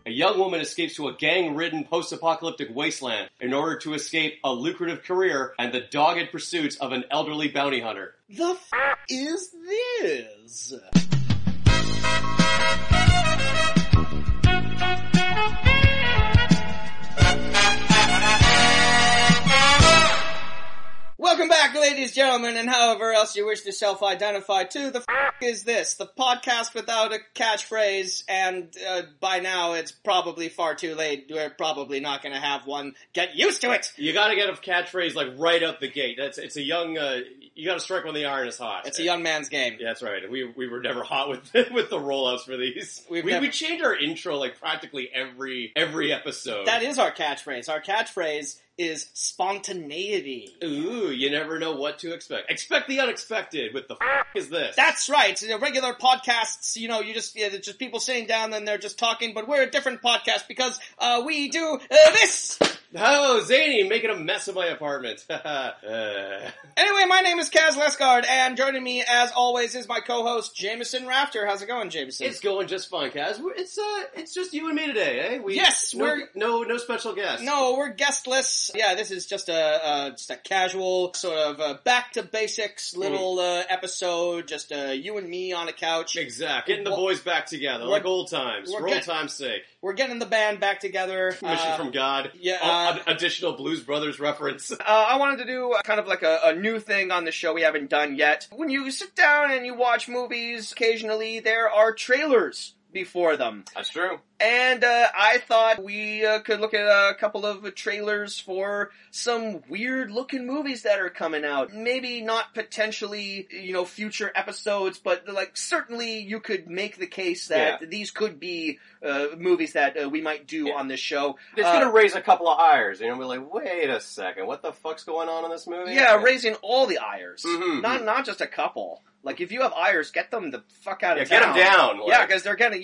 A young woman escapes to a gang-ridden post-apocalyptic wasteland in order to escape a lucrative career and the dogged pursuits of an elderly bounty hunter. The f*** is this? Welcome back, ladies, gentlemen, and however else you wish to self-identify to the f*** is this? The podcast without a catchphrase, and by now it's probably far too late. We're probably not going to have one. Get used to it! You gotta get a catchphrase like right out the gate. It's a young, you gotta strike when the iron is hot. It's a young man's game. Yeah, that's right. We were never hot with the rollouts for these. We change our intro like practically every episode. That is our catchphrase. Our catchphrase is spontaneity. Ooh, you never know what to expect. Expect the unexpected with the f*** is this. That's right. You know, regular podcasts, you know, it's just people sitting down and they're just talking, but we're a different podcast because we do this! Oh, Zany, making a mess of my apartment. Anyway, my name is Kaz Lesgard, and joining me, as always, is my co-host, Jameson Rafter. How's it going, Jameson? It's going just fine, Kaz. It's just you and me today, eh? Yes, we're no special guest. No, we're guestless. Yeah, this is just a casual, sort of back to basics little episode, just you and me on a couch. Exactly. Getting the boys back together, like old times, for old time's sake. We're getting the band back together. Mission from God. Yeah. Additional Blues Brothers reference. I wanted to do kind of like a new thing on the show we haven't done yet. When you sit down and you watch movies, occasionally there are trailers before them. That's true. And I thought we could look at a couple of trailers for some weird-looking movies that are coming out. Maybe not potentially, future episodes, but certainly you could make the case that these could be movies that we might do on this show. It's going to raise a couple of ires, and you'll be like, wait a second, what the fuck's going on in this movie? Yeah, raising all the ires. Mm-hmm. Not just a couple. Like, if you have ires, get them the fuck out of town. Get them down. Yeah, because they're gonna,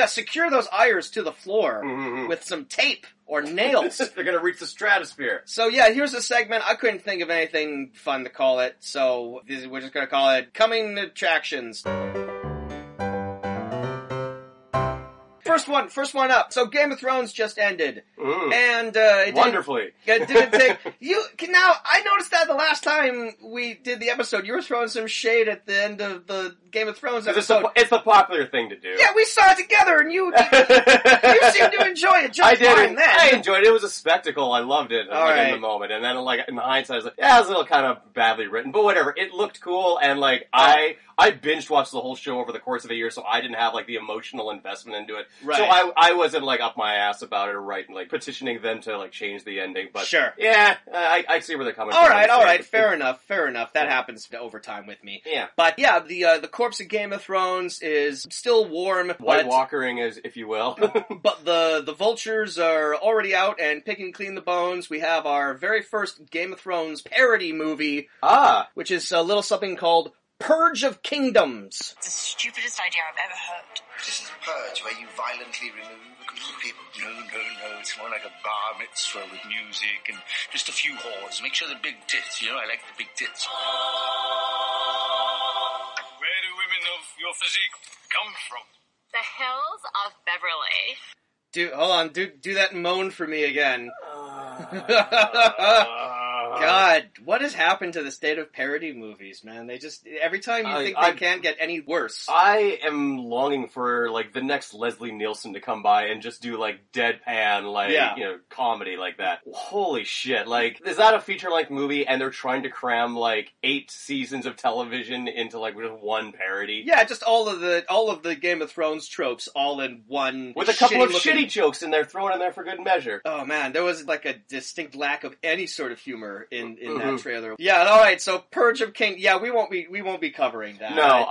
secure those ires to the floor with some tape or nails. They're gonna reach the stratosphere. So here's a segment. I couldn't think of anything fun to call it, so we're just gonna call it Coming Attractions. First one up. So Game of Thrones just ended. And wonderfully. Didn't take now I noticed that the last time we did the episode, you were throwing some shade at the end of the Game of Thrones episode. It's the popular thing to do. Yeah, we saw it together and you seemed to enjoy it just fine then. I enjoyed it. It was a spectacle. I loved it in the moment. And then in the hindsight I was like, it was a little kind of badly written, but whatever. It looked cool and I binge watched the whole show over the course of a year, so I didn't have the emotional investment into it. Right. So I wasn't up my ass about it or petitioning them to change the ending. But sure. Yeah, I see where they're coming from. All right. Fair enough. That happens over time with me. Yeah. But yeah, the corpse of Game of Thrones is still warm. White Walkering, if you will. But the vultures are already out and picking clean the bones. We have our very first Game of Thrones parody movie. Which is a little something called Purge of Kingdoms. It's the stupidest idea I've ever heard. This is a purge where you violently remove a group of people. No, it's more like a bar mitzvah with music and just a few whores. Make sure they're big tits, I like the big tits. Where do women of your physique come from? The hills of Beverly. Hold on, do that moan for me again. God, what has happened to the state of parody movies, man? They just, every time you think they can't get any worse. I am longing for, the next Leslie Nielsen to come by and just do, deadpan, comedy like that. Holy shit, is that a feature-length movie and they're trying to cram, 8 seasons of television into, just one parody? Yeah, just all of the Game of Thrones tropes all in one. With a couple of shitty jokes in there thrown in there for good measure. Oh man, there was, a distinct lack of any sort of humor in that trailer. Yeah, alright, so Purge of King, we won't be covering that. No,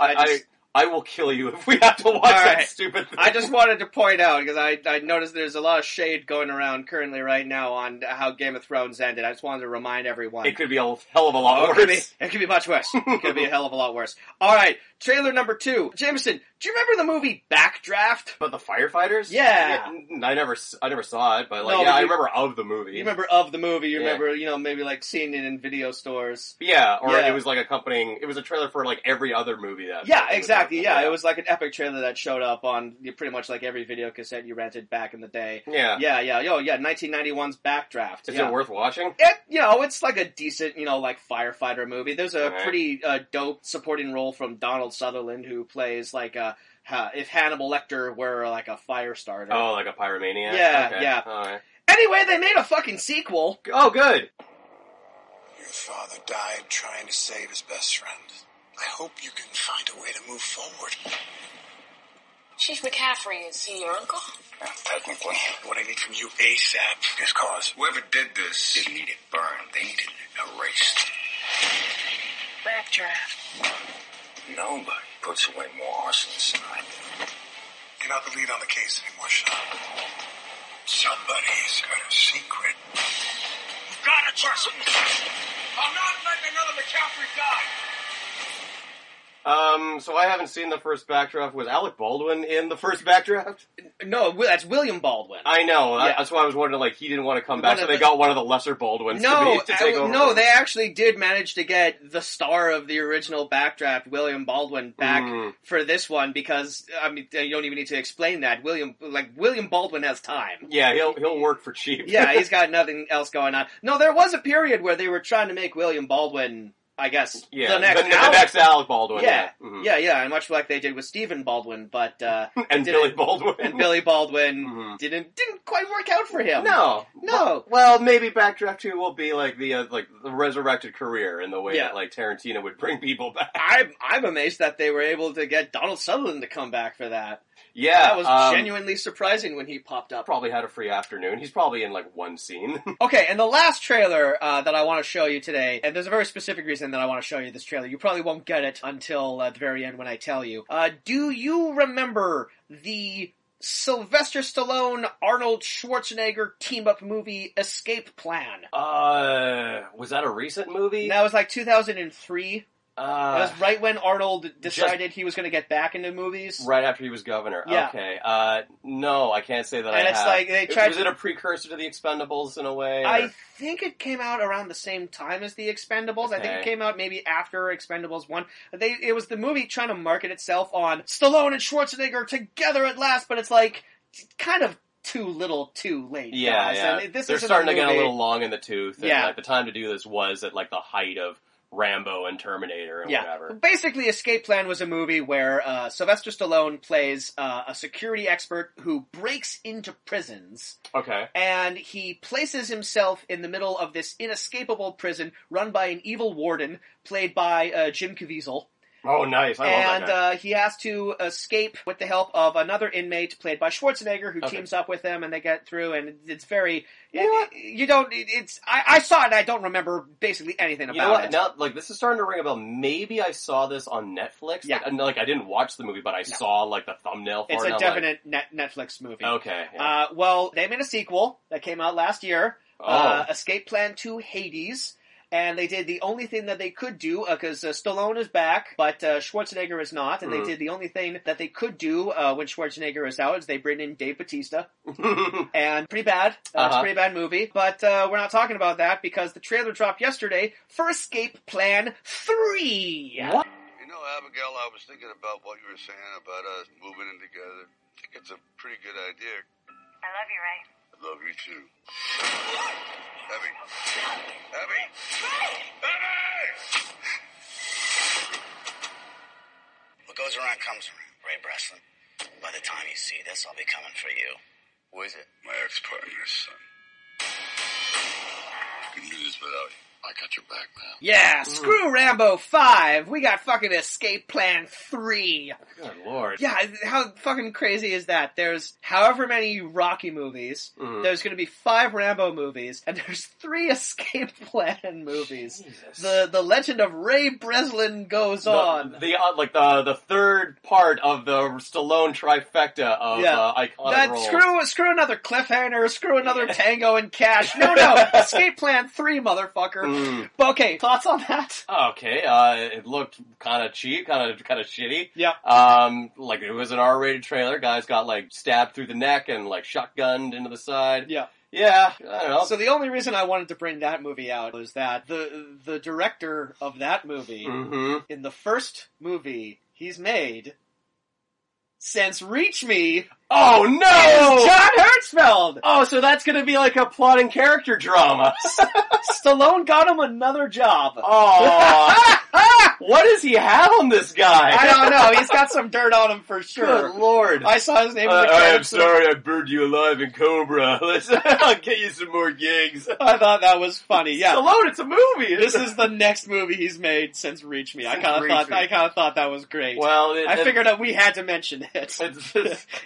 I will kill you if we have to watch that stupid thing. I just wanted to point out, because I noticed there's a lot of shade going around currently right now on how Game of Thrones ended. I just wanted to remind everyone. It could be a hell of a lot worse. It could be much worse. It could be a hell of a lot worse. Alright, trailer number 2. Jameson, do you remember the movie Backdraft? But the firefighters? Yeah. I never saw it, but like, No, yeah, but I remember of the movie. You remember of the movie, you Yeah. remember, you know, maybe like seeing it in video stores. Yeah, or Yeah. it was like it was a trailer for like every other movie that. Yeah, exactly, yeah. It was like an epic trailer that showed up on pretty much like every video cassette you rented back in the day. Yeah. Yeah, 1991's Backdraft. Is yeah. it worth watching? It's like a decent, like firefighter movie. There's a Alright. pretty dope supporting role from Donald Sutherland, who plays like if Hannibal Lecter were like a fire starter. Oh, like a pyromaniac? Yeah, Okay. yeah. Alright. Anyway, they made a fucking sequel. Oh, good. Your father died trying to save his best friend. I hope you can find a way to move forward. Chief McCaffrey, is he your uncle? Technically, what I need from you ASAP is cause. Whoever did this didn't need it burned. They needed it erased. Backdraft. Nobody puts away more arson inside. You're not the lead on the case anymore, Sean. Somebody's got a secret. You've got to trust me. I'm not letting another McCaffrey die. So I haven't seen the first Backdraft. Was Alec Baldwin in the first Backdraft? No, that's William Baldwin. I know. Yeah. That's why I was wondering, like, he didn't want to come back, so of they the- got one of the lesser Baldwins to take over. No, they actually did manage to get the star of the original Backdraft, William Baldwin, back for this one because, I mean, you don't even need to explain that. William Baldwin has time. Yeah, he'll work for cheap. Yeah, he's got nothing else going on. No, there was a period where they were trying to make William Baldwin, I guess, Yeah, the next next Alec Baldwin. Yeah, Mhm. yeah, and much like they did with Stephen Baldwin, but And Billy Baldwin. and Billy Baldwin didn't quite work out for him. No. No. Well, maybe Backdraft 2 will be like the resurrected career in the way Yeah. that like Tarantino would bring people back. I'm amazed that they were able to get Donald Sutherland to come back for that. Yeah, That was genuinely surprising when he popped up. Probably had a free afternoon. He's probably in like one scene. Okay, and the last trailer that I want to show you today, and there's a very specific reason that I want to show you this trailer. You probably won't get it until the very end when I tell you. Do you remember the Sylvester Stallone, Arnold Schwarzenegger team-up movie Escape Plan? Was that a recent movie? That was like 2003. It was right when Arnold decided he was going to get back into movies. Right after he was governor. Yeah. Okay. No, I can't say that And I it's have. like they tried Was it a precursor to the Expendables in a way? I or- think it came out around the same time as the Expendables. I think it Okay. came out maybe after Expendables 1. It was the movie trying to market itself on Stallone and Schwarzenegger together at last, but it's like kind of too little too late. Yeah, guys. yeah. And this They're isn't starting to get a movie- little long in the tooth. And, Yeah. like, the time to do this was at like the height of Rambo and Terminator and whatever. Basically, Escape Plan was a movie where Sylvester Stallone plays a security expert who breaks into prisons. Okay. And he places himself in the middle of this inescapable prison run by an evil warden played by Jim Caviezel. Oh, nice. I love that guy. And he has to escape with the help of another inmate played by Schwarzenegger, who teams up with him, and they get through. And it's very I saw it, and I don't remember basically anything about You know what? it. Now, like, this is starting to ring a bell. Maybe I saw this on Netflix. Yeah. Like, I didn't watch the movie, but I saw like the thumbnail for It's it. a and I'm definite Netflix movie. Like, okay. Yeah. Well, they made a sequel that came out last year. Oh. Escape Plan 2 Hades. And they did the only thing that they could do, because Stallone is back, but Schwarzenegger is not, and they did the only thing that they could do when Schwarzenegger is out, is they bring in Dave Bautista. And pretty bad. It's a pretty bad movie. But we're not talking about that, because the trailer dropped yesterday for Escape Plan 3. What? You know, Abigail, I was thinking about what you were saying about us moving in together. I think it's a pretty good idea. I love you, Ray. I love you too. Abby. Abby! Abby! What goes around comes around, Ray Breslin. By the time you see this, I'll be coming for you. Who is it? My ex-partner's son. I can do this without you. I got your back, man. Yeah, screw Rambo 5. We got fucking Escape Plan 3. Good lord. Yeah, how fucking crazy is that? There's however many Rocky movies, there's gonna be 5 Rambo movies, and there's 3 Escape Plan movies. Jesus. The legend of Ray Breslin goes on. The third part of the Stallone trifecta of iconic roles. Screw another cliffhanger, screw another Tango and Cash. No, Escape Plan 3, motherfucker. But okay, thoughts on that? Okay, it looked kind of cheap, kind of shitty. Yeah. Like it was an R-rated trailer. Guys got like stabbed through the neck and like shotgunned into the side. Yeah. Yeah, I don't know. So the only reason I wanted to bring that movie out was that the director of that movie, in the first movie he's made since Reach Me, oh no! John Hertzfeld! Oh, so that's gonna be like a plot and character drama. Stallone got him another job. Oh. What does he have on this guy? I don't know. He's got some dirt on him for sure. Good Lord. I saw his name in the I am credits. sorry I burned you alive in Cobra. I'll get you some more gigs. I thought that was funny. Yeah. Stallone, it's a movie. This is the next movie he's made since Reach Me. I kind of thought that was great. Well, I figured that we had to mention it.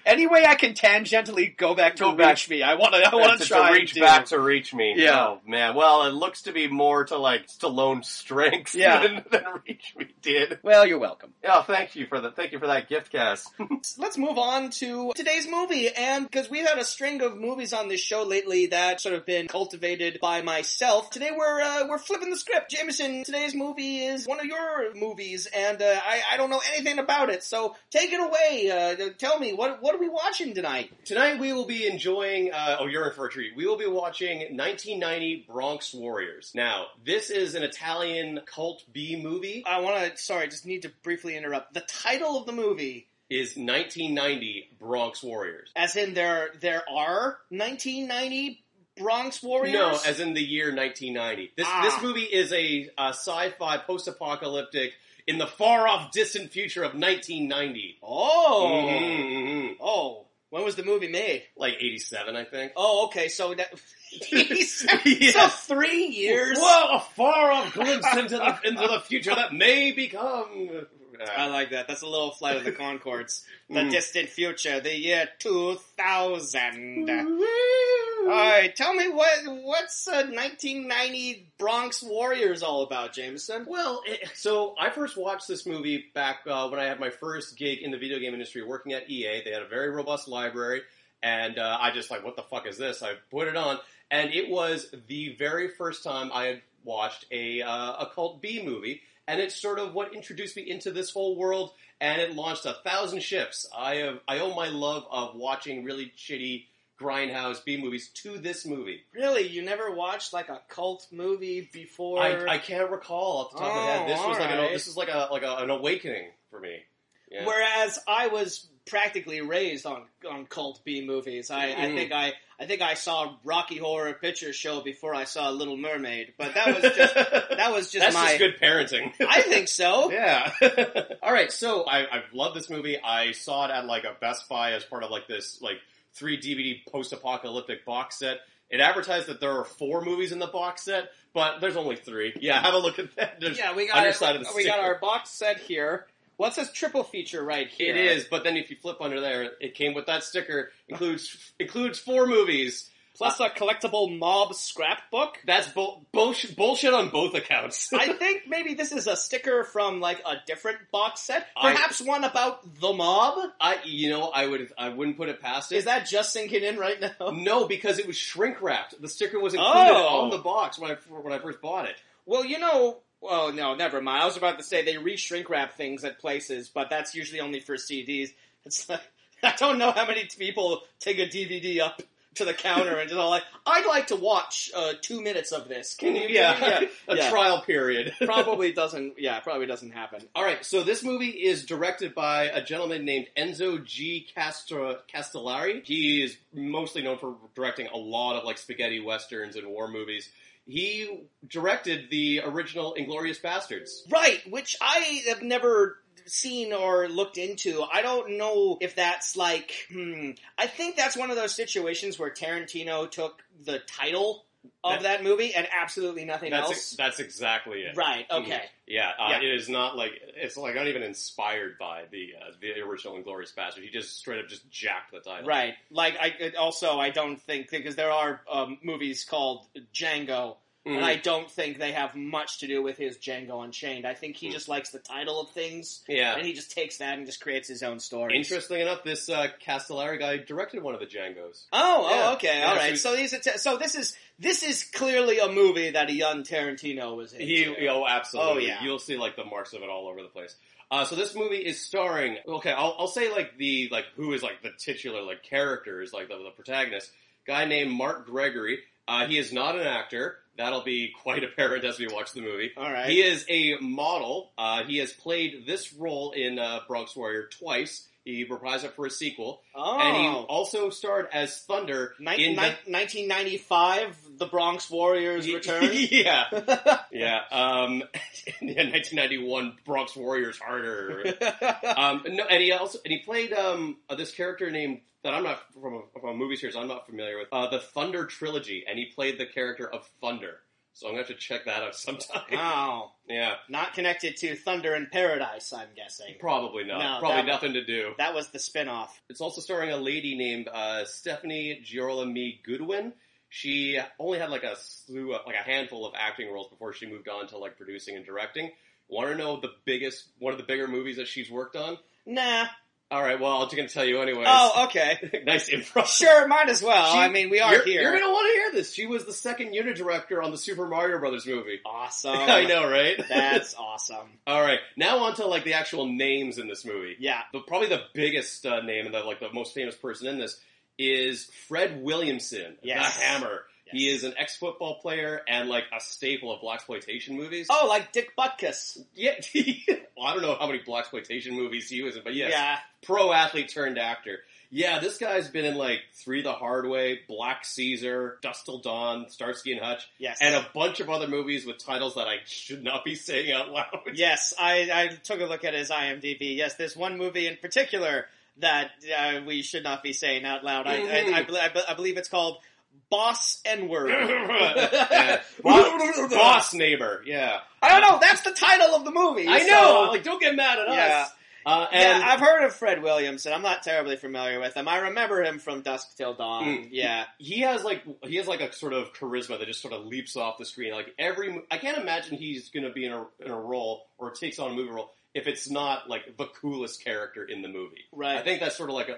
Any way I can tangentially go back to Reach Me, I want to try to reach and back to Reach Me. Yeah. Oh man. Well, it looks to be more to like Stallone's strengths than Reach Me did. Well, you're welcome. Yeah, thank you for that gift, Cass. Let's move on to today's movie, and because we've had a string of movies on this show lately that sort of been cultivated by myself, today we're flipping the script. Jameson, today's movie is one of your movies, and I don't know anything about it, so take it away. Tell me, what are we watching tonight? Tonight we will be enjoying, you're in for a treat. We will be watching 1990 Bronx Warriors. Now, this is an Italian cult B movie. Just need to briefly interrupt. The title of the movie is 1990 Bronx Warriors. As in there are 1990 Bronx Warriors? No, as in the year 1990. This movie is a sci-fi post-apocalyptic in the far-off distant future of 1990. Oh! Oh. When was the movie made? Like 87, I think. Oh, okay, so that... So 3 years? Whoa, a far-off glimpse into the future that may become... I like that. That's a little Flight of the Conchords. The distant future, the year 2000. Alright, tell me what's 1990 Bronx Warriors all about, Jameson? Well, so I first watched this movie back when I had my first gig in the video game industry working at EA. They had a very robust library, and I just like, what the fuck is this? I put it on, and it was the very first time I had watched a cult B movie. And it's sort of what introduced me into this whole world, and it launched 1,000 ships. I owe my love of watching really shitty grindhouse B movies to this movie. Really? You never watched like a cult movie before? I can't recall off the top of my head. This was like an awakening for me. Yeah. Whereas I was practically raised on cult B movies. I think I saw Rocky Horror Picture Show before I saw Little Mermaid, but that was just That's just good parenting. I think so. Yeah. All right, so I love this movie. I saw it at like a Best Buy as part of like this like 3 DVD post-apocalyptic box set. It advertised that there are 4 movies in the box set, but there's only 3. Yeah, have a look at that. We got our box set here. Well, it says triple feature right here. It is, but then if you flip under there, it came with that sticker. Includes 4 movies. Plus a collectible mob scrapbook. That's bullshit on both accounts. I think maybe this is a sticker from like a different box set. Perhaps one about the mob? I wouldn't put it past it. Is that just sinking in right now? No, because it was shrink wrapped. The sticker was included on the box when I first bought it. Well, well, no, never mind. I was about to say they re-shrink wrap things at places, but that's usually only for CDs. It's like, I don't know how many people take a DVD up to the counter and just all like, I'd like to watch 2 minutes of this. Can you? Yeah. Trial period. Probably doesn't happen. All right, so this movie is directed by a gentleman named Enzo G. Castellari. He is mostly known for directing a lot of like spaghetti westerns and war movies. He directed the original Inglourious Bastards. Right, which I have never seen or looked into. I don't know if that's like, I think that's one of those situations where Tarantino took the title of that movie and absolutely nothing else. That's exactly it. Right, okay. Yeah, it is not like, it's like not even inspired by the original Inglourious Bastards. He just straight up just jacked the title. Right. Like, I don't think, because there are movies called Django, and I don't think they have much to do with his Django Unchained. I think he just likes the title of things, and he just takes that and just creates his own stories. Interesting enough, this Castellari guy directed one of the Django's. Okay, all right. So this is clearly a movie that a young Tarantino was in. Absolutely. Oh, yeah. You'll see like the marks of it all over the place. So this movie is starring. Okay, I'll say who is like the titular like characters, like the protagonist. Guy named Mark Gregory. He is not an actor. That'll be quite apparent as we watch the movie. All right. He is a model. He has played this role in Bronx Warrior twice. He reprised it for a sequel. Oh. And he also starred as Thunder in 1995, The Bronx Warriors Return? Yeah. 1991, Bronx Warriors Harder. He played this character named, that I'm not, from a movie series I'm not familiar with, the Thunder Trilogy, and he played the character of Thunder. So I'm going to have to check that out sometime. Wow. Yeah. Not connected to Thunder in Paradise, I'm guessing. Probably not. No, Probably nothing to do. That was the spin-off. It's also starring a lady named Stephanie Girolami Goodwin. She only had like a handful of acting roles before she moved on to like producing and directing. Want to know one of the bigger movies that she's worked on? Nah. All right, well, I'm just going to tell you anyways. Oh, okay. Nice improv. Sure, might as well. We are here. You're going to want to hear this. She was the second unit director on the Super Mario Brothers movie. Awesome. I know, right? That's awesome. All right, now on to like the actual names in this movie. Yeah. Probably the biggest name and the most famous person in this is Fred Williamson, the Hammer. Yes. He is an ex-football player and like a staple of blaxploitation movies. Oh, like Dick Butkus. Yeah. Well, I don't know how many blaxploitation movies he was in, but yes. Yeah. Pro athlete turned actor. Yeah, this guy's been in like Three the Hard Way, Black Caesar, Dusk Till Dawn, Starsky and Hutch, and a bunch of other movies with titles that I should not be saying out loud. Yes, I took a look at his IMDb. Yes, there's one movie in particular that we should not be saying out loud. I believe it's called Boss N-Word. Boss Neighbor, yeah. I don't know, that's the title of the movie. I know, like, don't get mad at us. I've heard of Fred Williamson. I'm not terribly familiar with him. I remember him from Dusk Till Dawn. Yeah. He has like a sort of charisma that just sort of leaps off the screen. Like I can't imagine he's going to be in a role or takes on a movie role if it's not like the coolest character in the movie. Right. I think that's sort of like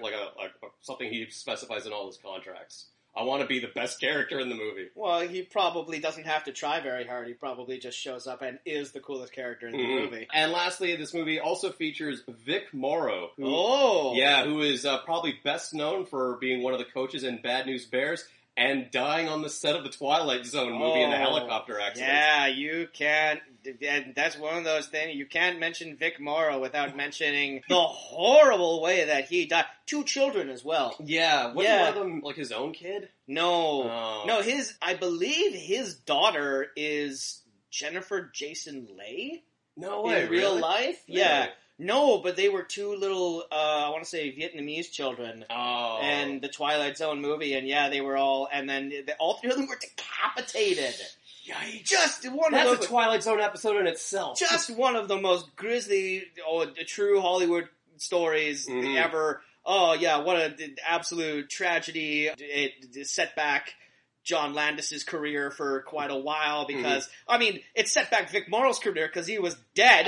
something he specifies in all his contracts. I want to be the best character in the movie. Well, he probably doesn't have to try very hard. He probably just shows up and is the coolest character in the movie. And lastly, this movie also features Vic Morrow. Who is probably best known for being one of the coaches in Bad News Bears and dying on the set of the Twilight Zone movie in a helicopter accident. Yeah, you can't. That's one of those things. You can't mention Vic Morrow without mentioning the horrible way that he died. 2 children as well. Yeah. Wasn't one of them like his own kid? No. Oh. No, I believe his daughter is Jennifer Jason Leigh. No way. In real life? Really? Yeah. No, but they were 2 little, I want to say Vietnamese children. Oh. And the Twilight Zone movie, and they were all, and then all 3 of them were decapitated. Yikes. That's a Twilight Zone episode in itself. Just one of the most grisly, true Hollywood stories ever. Oh yeah, what an absolute tragedy. It set back John Landis's career for quite a while because, it set back Vic Morrow's career because he was dead.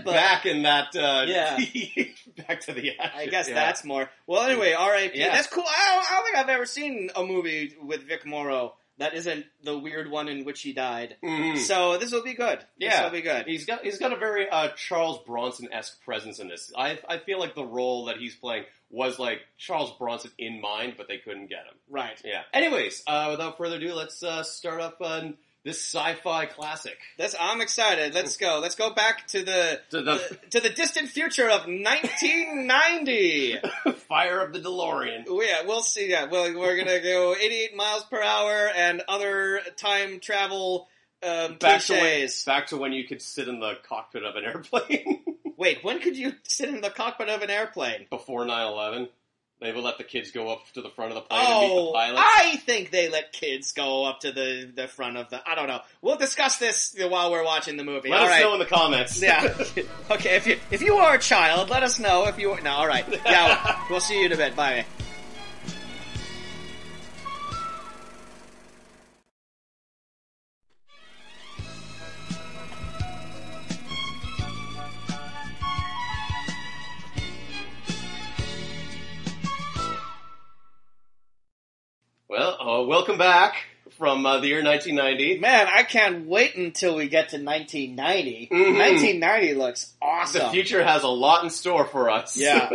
Back in that, back to the action. I guess that's more. Well, anyway, R.I.P. Yeah. That's cool. I don't think I've ever seen a movie with Vic Morrow that isn't the weird one in which he died. So this will be good. Yeah. This will be good. He's got a very Charles Bronson-esque presence in this. I feel like the role that he's playing was like Charles Bronson in mind, but they couldn't get him. Right. Yeah. Anyways, without further ado, let's start up on this sci-fi classic. I'm excited. Let's go. Let's go back to the distant future of 1990. Fire of the DeLorean. Yeah, we'll see. Yeah, we're gonna go 88 miles per hour and other time travel cliches. Back to when you could sit in the cockpit of an airplane. Wait, when could you sit in the cockpit of an airplane? Before 9/11. They would let the kids go up to the front of the plane and meet the pilots. I think they let kids go up to the front of the... I don't know. We'll discuss this while we're watching the movie. Let us know in the comments. Yeah. Okay, if you are a child, let us know if you... No, alright. Yeah, we'll see you in a bit. Bye. Well, welcome back from the year 1990. Man, I can't wait until we get to 1990. 1990 looks awesome. The future has a lot in store for us. Yeah.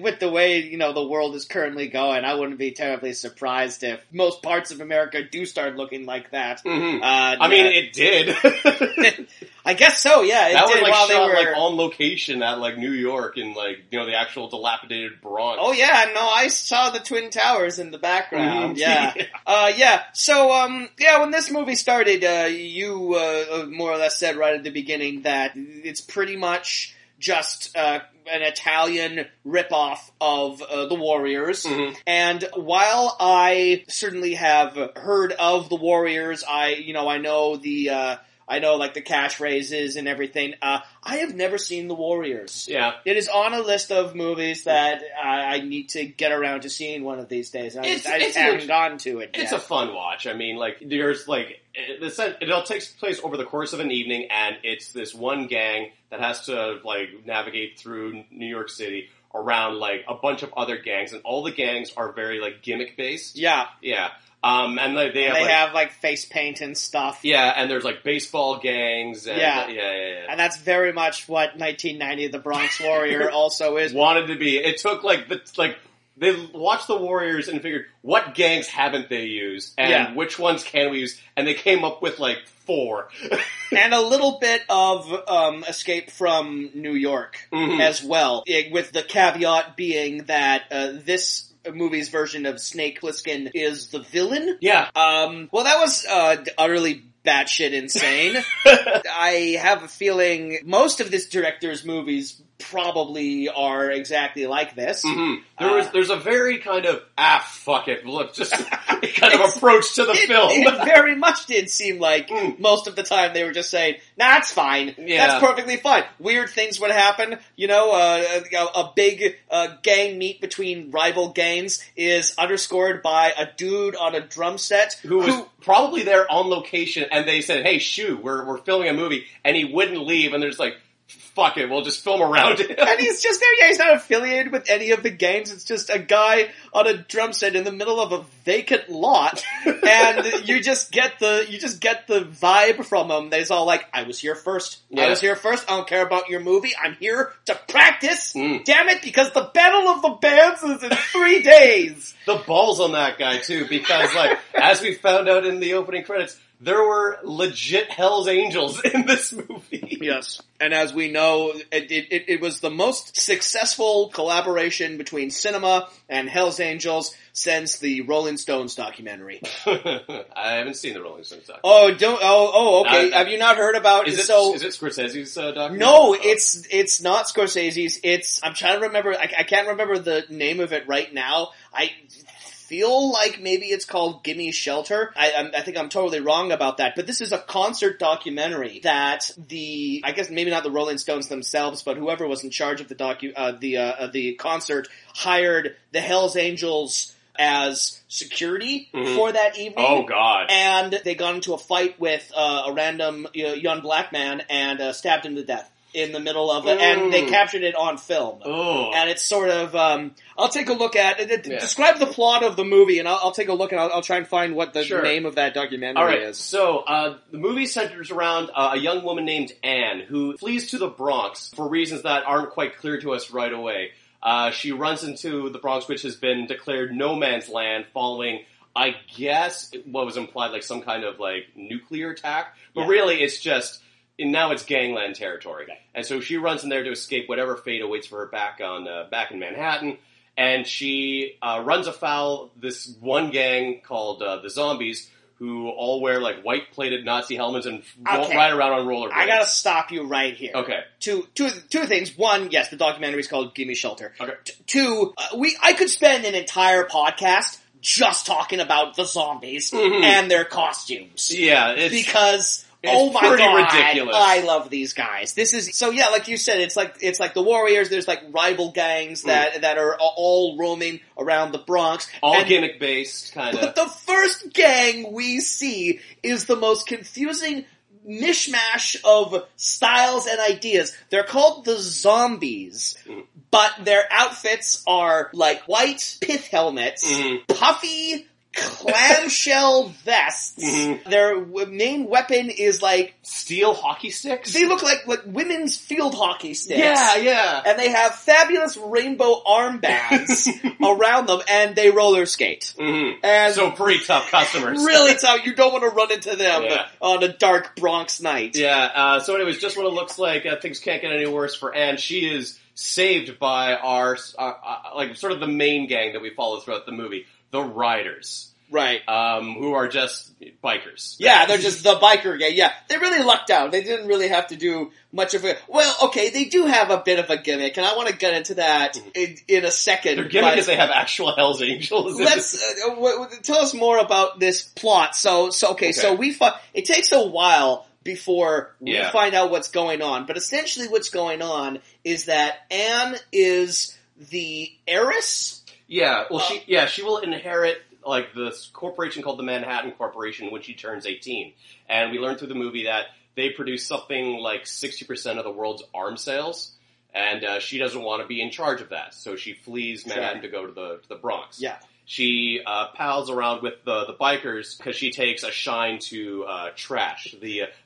With the way, the world is currently going, I wouldn't be terribly surprised if most parts of America do start looking like that. It did. I guess so, yeah. That was while shot they were on location at New York in the actual dilapidated Bronx. Oh yeah, no, I saw the Twin Towers in the background. Yeah. So, when this movie started, you more or less said right at the beginning that it's pretty much just an Italian ripoff of The Warriors. And while I certainly have heard of The Warriors, I know the catchphrases and everything. I have never seen The Warriors. Yeah. It is on a list of movies that I need to get around to seeing one of these days. I just haven't gotten to it yet. It's a fun watch. I mean, it all takes place over the course of an evening, and it's this one gang that has to, navigate through New York City around, a bunch of other gangs, and all the gangs are very, gimmick-based. Yeah. Yeah. And they have face paint and stuff. Yeah, and there's baseball gangs. And, yeah. And that's very much what 1990 The Bronx Warrior also is. Wanted to be. It took they watched The Warriors and figured what gangs haven't they used and which ones can we use, and they came up with 4. And a little bit of Escape from New York as well, with the caveat being that this movie's version of Snake Plissken is the villain. Yeah. That was utterly batshit insane. I have a feeling most of this director's movies probably are exactly like this. There's a very kind of fuck it, look, just kind of approach to the film. It very much did seem like most of the time they were just saying, "Nah, it's fine. Yeah. That's perfectly fine." Weird things would happen. A big gang meet between rival gangs is underscored by a dude on a drum set who was probably there on location, and they said, "Hey, shoo, we're filming a movie," and he wouldn't leave, and there's fuck it, we'll just film around him. And he's just there, he's not affiliated with any of the gangs, it's just a guy on a drum set in the middle of a vacant lot, and you just get the vibe from him. He's all I was here first. Yeah. I was here first, I don't care about your movie, I'm here to practice, damn it, because the Battle of the Bands is in 3 days! The balls on that guy, too, because, as we found out in the opening credits, there were legit Hell's Angels in this movie. Yes. And as we know, it was the most successful collaboration between cinema and Hell's Angels since the Rolling Stones documentary. I haven't seen the Rolling Stones documentary. Okay. Have you not heard about it? Is it Scorsese's documentary? No, it's not Scorsese's. I'm trying to remember, I can't remember the name of it right now. I feel like maybe it's called Gimme Shelter. I think I'm totally wrong about that, but this is a concert documentary that I guess maybe not the Rolling Stones themselves, but whoever was in charge of the concert hired the Hells Angels as security for that evening. Oh God. And they got into a fight with a random young black man and stabbed him to death in the middle of it, and they captured it on film. Ooh. And it's sort of, I'll take a look at it. Describe the plot of the movie, and I'll take a look, and I'll try and find what the name of that documentary is. So, the movie centers around a young woman named Anne, who flees to the Bronx for reasons that aren't quite clear to us right away. She runs into the Bronx, which has been declared no man's land following, I guess, what was implied, some kind of, nuclear attack. But really, it's just... And now it's gangland territory. Okay. And so she runs in there to escape whatever fate awaits for her back in Manhattan. And she runs afoul this one gang called the Zombies, who all wear white plated Nazi helmets and ride around on rollerblades. I gotta stop you right here. Okay. Two things. One, yes, the documentary is called Gimme Shelter. Okay. Two, I could spend an entire podcast just talking about the zombies and their costumes. Yeah, because... It's my God, ridiculous. I love these guys. This is, so yeah, like you said, it's like the Warriors, there's rival gangs that are all roaming around the Bronx. All gimmick-based, kinda. But the first gang we see is the most confusing mishmash of styles and ideas. They're called the Zombies, but their outfits are white pith helmets, puffy clamshell vests. Mm-hmm. Their main weapon is like steel hockey sticks. They look like women's field hockey sticks. Yeah. And they have fabulous rainbow armbands around them, and they roller skate. Mm-hmm. And so pretty tough customers. Really tough. You don't want to run into them on a dark Bronx night. Yeah. So anyways, just when it looks like things can't get any worse for Anne, she is saved by our like sort of the main gang that we follow throughout the movie, the Riders. Right. Who are just bikers. Yeah, they're just the biker gang. Yeah, they really lucked out. They didn't really have to do much of it. Well, okay, they do have a bit of a gimmick, and I want to get into that in a second. Their gimmick is they have actual Hell's Angels. Let's tell us more about this plot. So it takes a while before we find out what's going on, but essentially what's going on is that Anne is the heiress. Yeah, well, she will inherit like this corporation called the Manhattan Corporation when she turns 18. And we learn through the movie that they produce something like 60% of the world's arms sales, and she doesn't want to be in charge of that, so she flees Manhattan to go to the Bronx. Yeah. She pals around with the bikers because she takes a shine to Trash,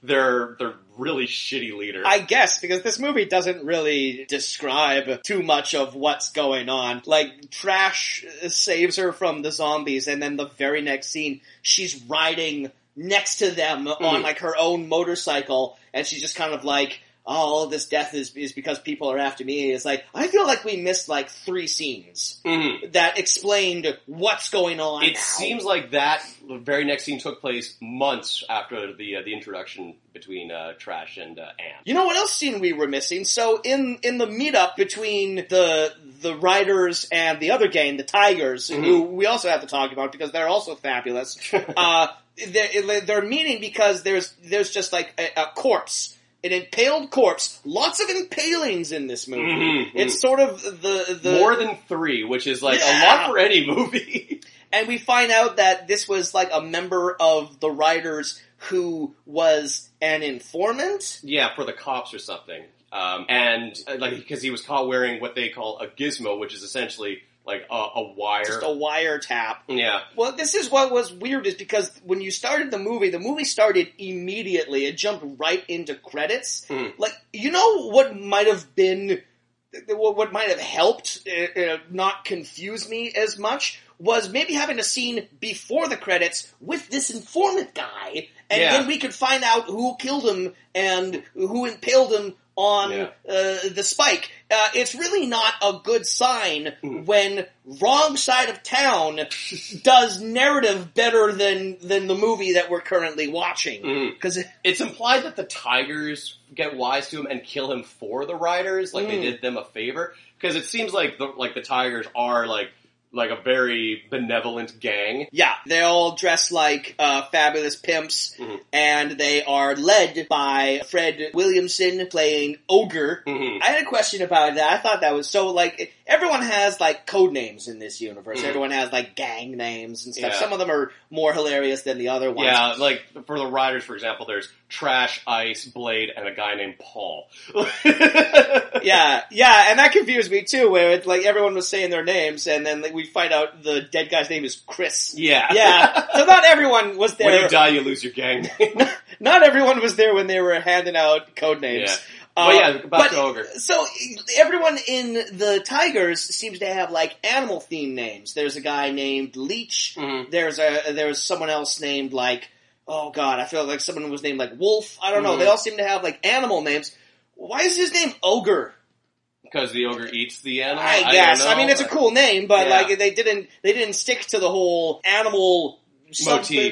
their really shitty leader. I guess, because this movie doesn't really describe too much of what's going on. Like, Trash saves her from the zombies, and then the very next scene, she's riding next to them on, like, her own motorcycle, and she's just kind of like, oh, all this death is because people are after me. It's like, I feel like we missed like 3 scenes that explained what's going on. It seems like that very next scene took place months after the introduction between Trash and Anne. You know what else scene we were missing? So in the meetup between the Riders and the other gang, the Tigers, who we also have to talk about because they're also fabulous. They're meeting because there's just like a corpse. An impaled corpse. Lots of impalings in this movie. It's sort of the more than 3, which is like a lot for any movie. And we find out that this was like a member of the Riders who was an informant. Yeah, for the cops or something. And like because he was caught wearing what they call a gizmo, which is essentially like a wire. Just a wiretap. Yeah. Well, this is what was weird is because when you started the movie started immediately. It jumped right into credits. Like, you know what might have been, what might have helped not confuse me as much was maybe having a scene before the credits with this informant guy, and then we could find out who killed him and who impaled him on the spike. It's really not a good sign when Wrong Side of Town does narrative better than the movie that we're currently watching. Because it's implied that the Tigers get wise to him and kill him for the Riders, like they did them a favor. Because it seems like the Tigers are like a very benevolent gang. Yeah, they all dress like fabulous pimps, and they are led by Fred Williamson playing Ogre. I had a question about that. I thought that was so, like, everyone has, like, code names in this universe. Everyone has, like, gang names and stuff. Yeah. Some of them are more hilarious than the other ones. Yeah, like, for the Riders, for example, there's Trash, Ice, Blade, and a guy named Paul. Yeah, and that confused me too, where it's like everyone was saying their names, and then we find out the dead guy's name is Chris. Yeah. So not everyone was there. When you die, you lose your gang name. Not everyone was there when they were handing out code names. Yeah. Back to Ogre. So everyone in the Tigers seems to have like animal themed names. There's a guy named Leech. There's someone else named like, oh god, I feel like someone was named like Wolf. I don't know. They all seem to have like animal names. Why is his name Ogre? Because the ogre eats the animal? I guess. I mean, it's a cool name, but like they didn't stick to the whole animal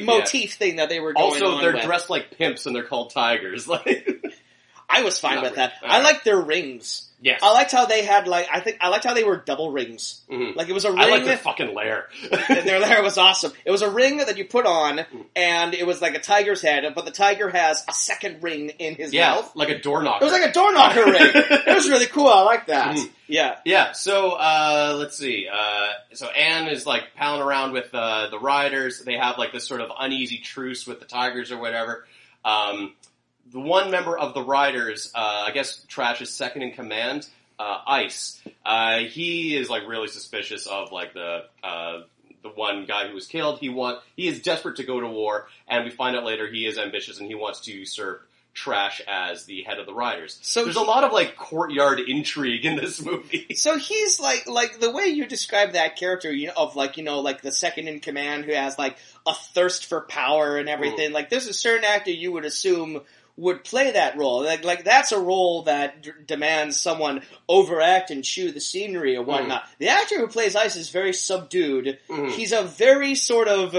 motif thing that they were going on. Also, they're dressed like pimps and they're called tigers. Like, I was fine with that. I liked their rings. Yes. I liked how they had I liked how they were double rings. Like it was a ring. I liked their fucking lair. Their lair was awesome. It was a ring that you put on, and it was like a tiger's head, but the tiger has a second ring in his mouth. Like a door knocker. It was like a door knocker ring. It was really cool. I like that. Yeah. So, let's see. So Anne is like palling around with the Riders. They have like this sort of uneasy truce with the Tigers or whatever. The one member of the Riders, I guess Trash's second in command, Ice, he is like really suspicious of like the the one guy who was killed. He is desperate to go to war, and we find out later he is ambitious and he wants to usurp Trash as the head of the Riders. So there's a lot of like courtyard intrigue in this movie. So he's like the way you describe that character, of like the second in command who has like a thirst for power and everything. Like there's a certain actor you would assume would play that role. Like that's a role that demands someone overact and chew the scenery or whatnot. The actor who plays Ice is very subdued. He's a very sort of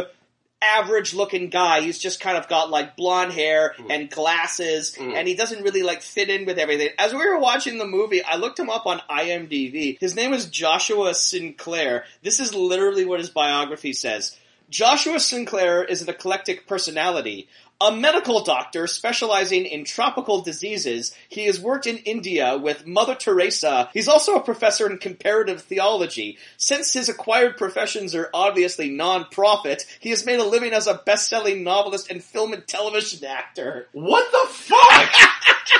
average-looking guy. He's just kind of got, like, blonde hair and glasses, and he doesn't really, like, fit in with everything. As we were watching the movie, I looked him up on IMDb. His name is Joshua Sinclair. This is literally what his biography says. Joshua Sinclair is an eclectic personality. A medical doctor specializing in tropical diseases, he has worked in India with Mother Teresa. He's also a professor in comparative theology. Since his acquired professions are obviously non-profit, he has made a living as a best-selling novelist and film and television actor. What the fuck?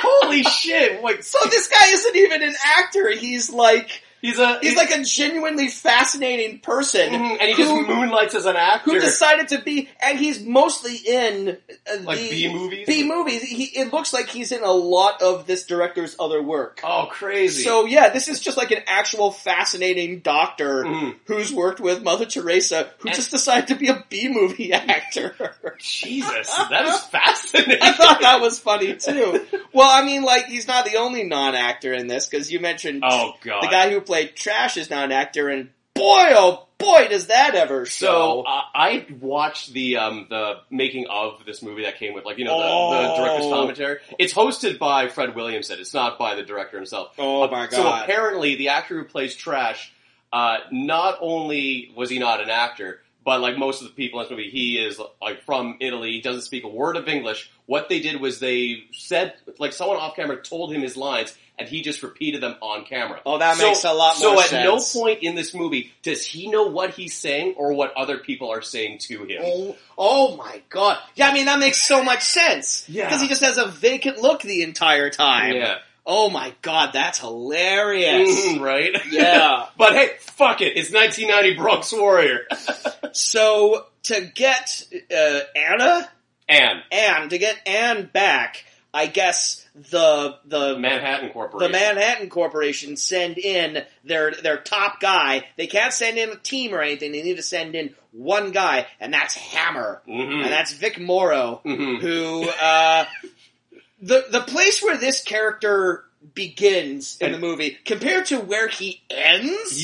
Holy shit! Wait, so this guy isn't even an actor. He's like a genuinely fascinating person. And he just moonlights as an actor. Who decided to be, and he's mostly in B-movies? B-movies. It looks like he's in a lot of this director's other work. Oh, crazy. So yeah, this is just like an actual fascinating doctor who's worked with Mother Teresa, who just decided to be a B-movie actor. Jesus, that is fascinating. I thought that was funny too. Well, I mean, like, he's not the only non-actor in this, because you mentioned the guy who played Trash is not an actor, and boy, oh boy, does that ever show. So, I watched the making of this movie that came with, like, the director's commentary. It's hosted by Fred Williamson. It's not by the director himself. Oh my god. So apparently, the actor who plays Trash, not only was he not an actor, but like most of the people in this movie, he is like from Italy. He doesn't speak a word of English. What they did was they said, like, someone off camera told him his lines, and he just repeated them on camera. Oh, that makes a lot more sense. So at no point in this movie does he know what he's saying or what other people are saying to him. Oh my god. Yeah, I mean, that makes so much sense. Yeah. Because he just has a vacant look the entire time. Yeah. Oh my god, that's hilarious. Right? Yeah. But hey, fuck it. It's 1990 Bronx Warrior. So, to get Anne, to get Anne back, I guess the Manhattan Corporation. The Manhattan Corporation send in their top guy. They can't send in a team or anything. They need to send in one guy, and that's Hammer. And that's Vic Morrow, who, the place where this character begins in the movie, compared to where he ends,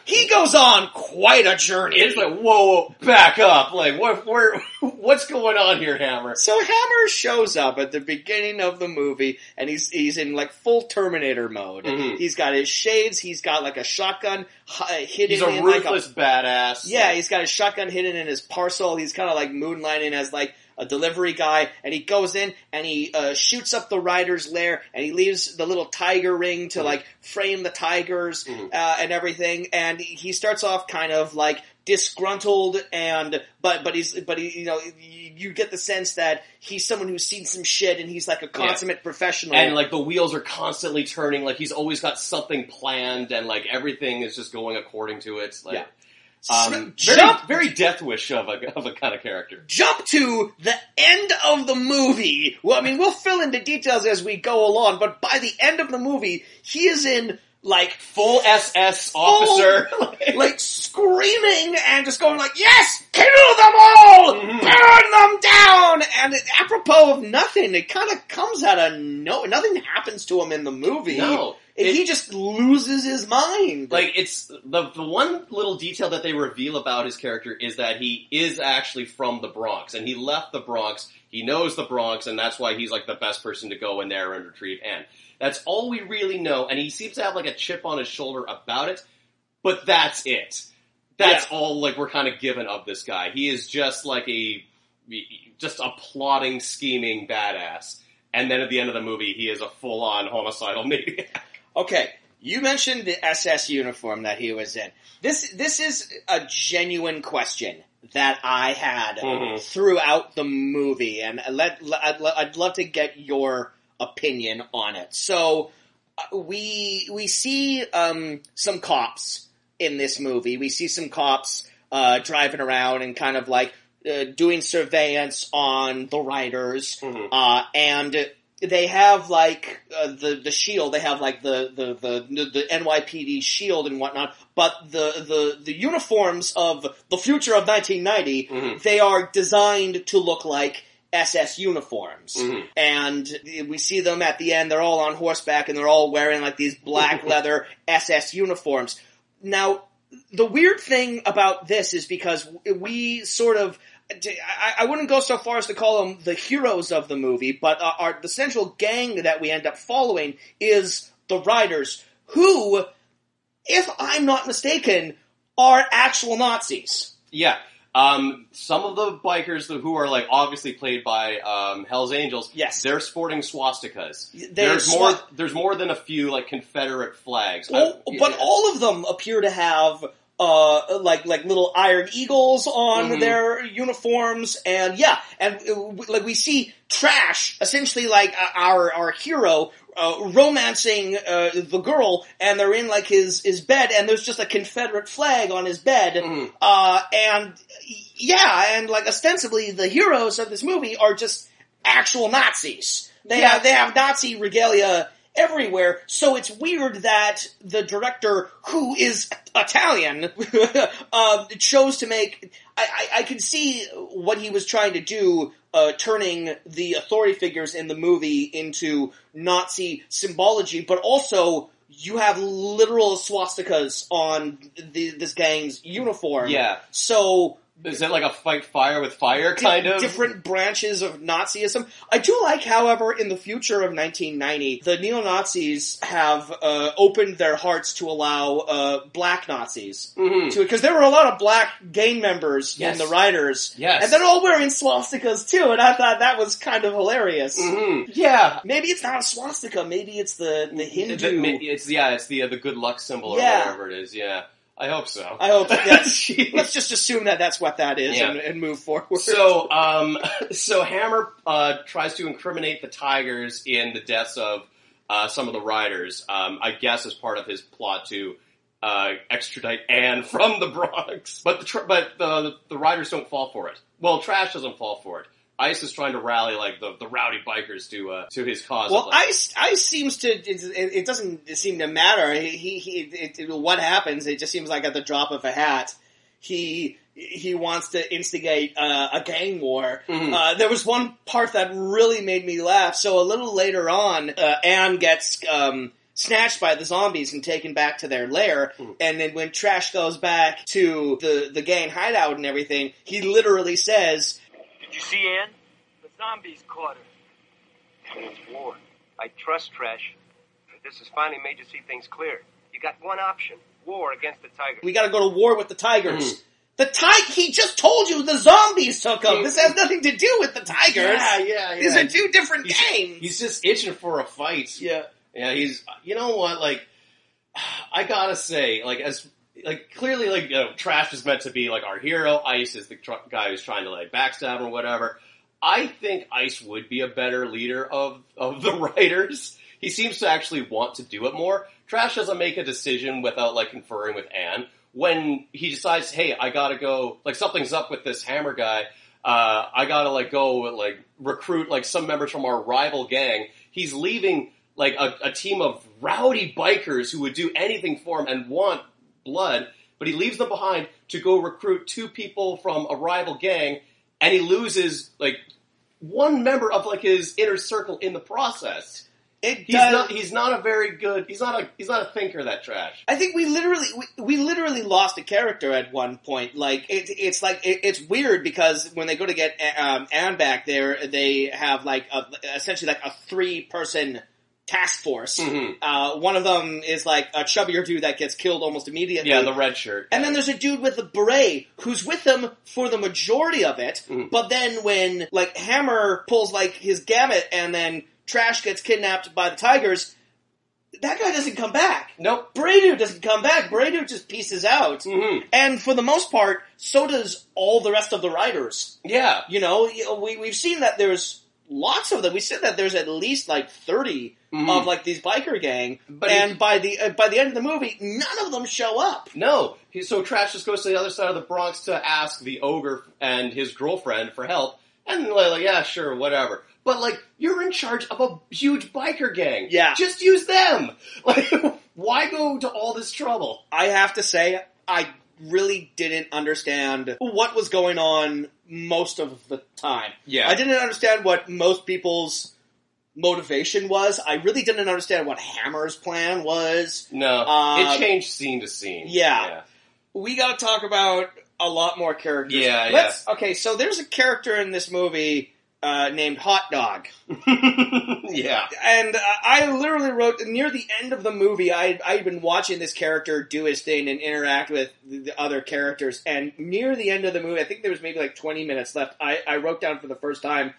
he goes on quite a journey. It's like, whoa, back up. Like, what's going on here, Hammer? So Hammer shows up at the beginning of the movie, and he's in like full Terminator mode. He's got his shades, he's got like a shotgun hidden. He's a ruthless badass. Yeah, he's got his shotgun hidden in his parcel. He's kind of like moonlighting as like a delivery guy, and he goes in and he shoots up the Rider's lair, and he leaves the little tiger ring to like frame the tigers and everything. And he starts off kind of like disgruntled, and but you get the sense that he's someone who's seen some shit, and he's like a consummate professional. And like the wheels are constantly turning, like he's always got something planned, and like everything is just going according to it. Like, very Death Wish of a kind of character. Jump to the end of the movie. Well, I mean, we'll fill in the details as we go along, but by the end of the movie, he is in like full SS officer, like screaming and just going like, "Yes, kill them all, burn them down!" And apropos of nothing, it kind of comes out of nothing happens to him in the movie. No. He just loses his mind. Like, it's the one little detail that they reveal about his character is that he is actually from the Bronx, and he left the Bronx. He knows the Bronx, and that's why he's like the best person to go in there and retrieve Anne. That's all we really know, and he seems to have like a chip on his shoulder about it, but that's it. That's all like we're kind of given of this guy. He is just like a plotting, scheming badass. And then at the end of the movie, he is a full-on homicidal maniac. Okay, you mentioned the SS uniform that he was in. This is a genuine question that I had throughout the movie, and I'd love to get your opinion on it. So we see some cops in this movie. We see some cops driving around and kind of like doing surveillance on the riders, and they have like the shield. They have like the NYPD shield and whatnot. But the uniforms of the future of 1990, they are designed to look like SS uniforms. And we see them at the end. They're all on horseback and they're all wearing like these black leather SS uniforms. Now, the weird thing about this is because we sort of, I wouldn't go so far as to call them the heroes of the movie, but the central gang that we end up following is the Riders, who, if I'm not mistaken, are actual Nazis. Yeah. Some of the bikers who are like obviously played by Hell's Angels, yes, they're sporting swastikas. There's more than a few like Confederate flags. But all of them appear to have like little iron eagles on their uniforms, and like we see Trash, essentially like our hero, romancing the girl, and they're in like his bed, and there's just a Confederate flag on his bed, and like ostensibly the heroes of this movie are just actual Nazis. They have Nazi regalia everywhere, so it's weird that the director, who is Italian, chose to make... I can see what he was trying to do, turning the authority figures in the movie into Nazi symbology, but also you have literal swastikas on this gang's uniform. Yeah. So... Is it like a fight fire with fire, kind of? Different branches of Nazism. I do like, however, in the future of 1990, the neo-Nazis have opened their hearts to allow black Nazis to it, because there were a lot of black gang members in the Riders, and they're all wearing swastikas too, and I thought that was kind of hilarious. Yeah. Maybe it's not a swastika, maybe it's the Hindu... It's the good luck symbol or whatever it is, yeah. I hope so. I hope let's just assume that that's what that is and move forward. So, so Hammer tries to incriminate the Tigers in the deaths of some of the Riders. I guess as part of his plot to extradite Anne from the Bronx. But the Riders don't fall for it. Well, Trash doesn't fall for it. Ice is trying to rally like the rowdy bikers to his cause. Well, Ice seems to it doesn't seem to matter. What happens? It just seems like at the drop of a hat, he wants to instigate a gang war. There was one part that really made me laugh. So a little later on, Anne gets snatched by the zombies and taken back to their lair. And then when Trash goes back to the gang hideout and everything, he literally says, "Did you see Ann? The zombies caught her." It's war. I trust Trash. This has finally made you see things clear. You got one option. War against the Tigers. We gotta go to war with the Tigers. He just told you the zombies took them. This has nothing to do with the Tigers. Yeah. These are two different games. He's just itching for a fight. Yeah, he's, you know what, like, I gotta say, like, clearly, like, Trash is meant to be, like, our hero. Ice is the guy who's trying to, like, backstab or whatever. I think Ice would be a better leader of the Riders. He seems to actually want to do it more. Trash doesn't make a decision without, like, conferring with Anne. When he decides, hey, I gotta go, like, something's up with this Hammer guy, I gotta, like, go, like, recruit, like, some members from our rival gang, he's leaving, like, a team of rowdy bikers who would do anything for him and want blood, but he leaves them behind to go recruit two people from a rival gang, and he loses, like, one member of, like, his inner circle in the process. He's not a very good. He's not a thinker. That Trash. I think we literally lost a character at one point. Like it's weird because when they go to get Anne back there, they have like essentially like a 3-person task force. One of them is like a chubbier dude that gets killed almost immediately. Yeah, the red shirt. And then there's a dude with a beret who's with them for the majority of it. But then when like Hammer pulls like his gamut and then Trash gets kidnapped by the Tigers, that guy doesn't come back. Nope. Bray Dude doesn't come back. Bray Dude just pieces out. And for the most part, so does all the rest of the Riders. Yeah. You know, we've seen that there's lots of them. We said that there's at least like 30 of like these biker gang, and by the end of the movie, none of them show up. No, so Trash just goes to the other side of the Bronx to ask the ogre and his girlfriend for help, and they're like, yeah, sure, whatever. But like, you're in charge of a huge biker gang. Yeah, just use them. Like, why go to all this trouble? I have to say, I really didn't understand what was going on most of the time. Yeah. I didn't understand what most people's motivation was. I really didn't understand what Hammer's plan was. No. It changed scene to scene. Yeah. We gotta talk about a lot more characters. Okay, so there's a character in this movie named Hot Dog. Yeah. And I literally wrote, near the end of the movie, I'd been watching this character do his thing and interact with the other characters, and near the end of the movie, I think there was maybe like 20 minutes left, I wrote down for the first time,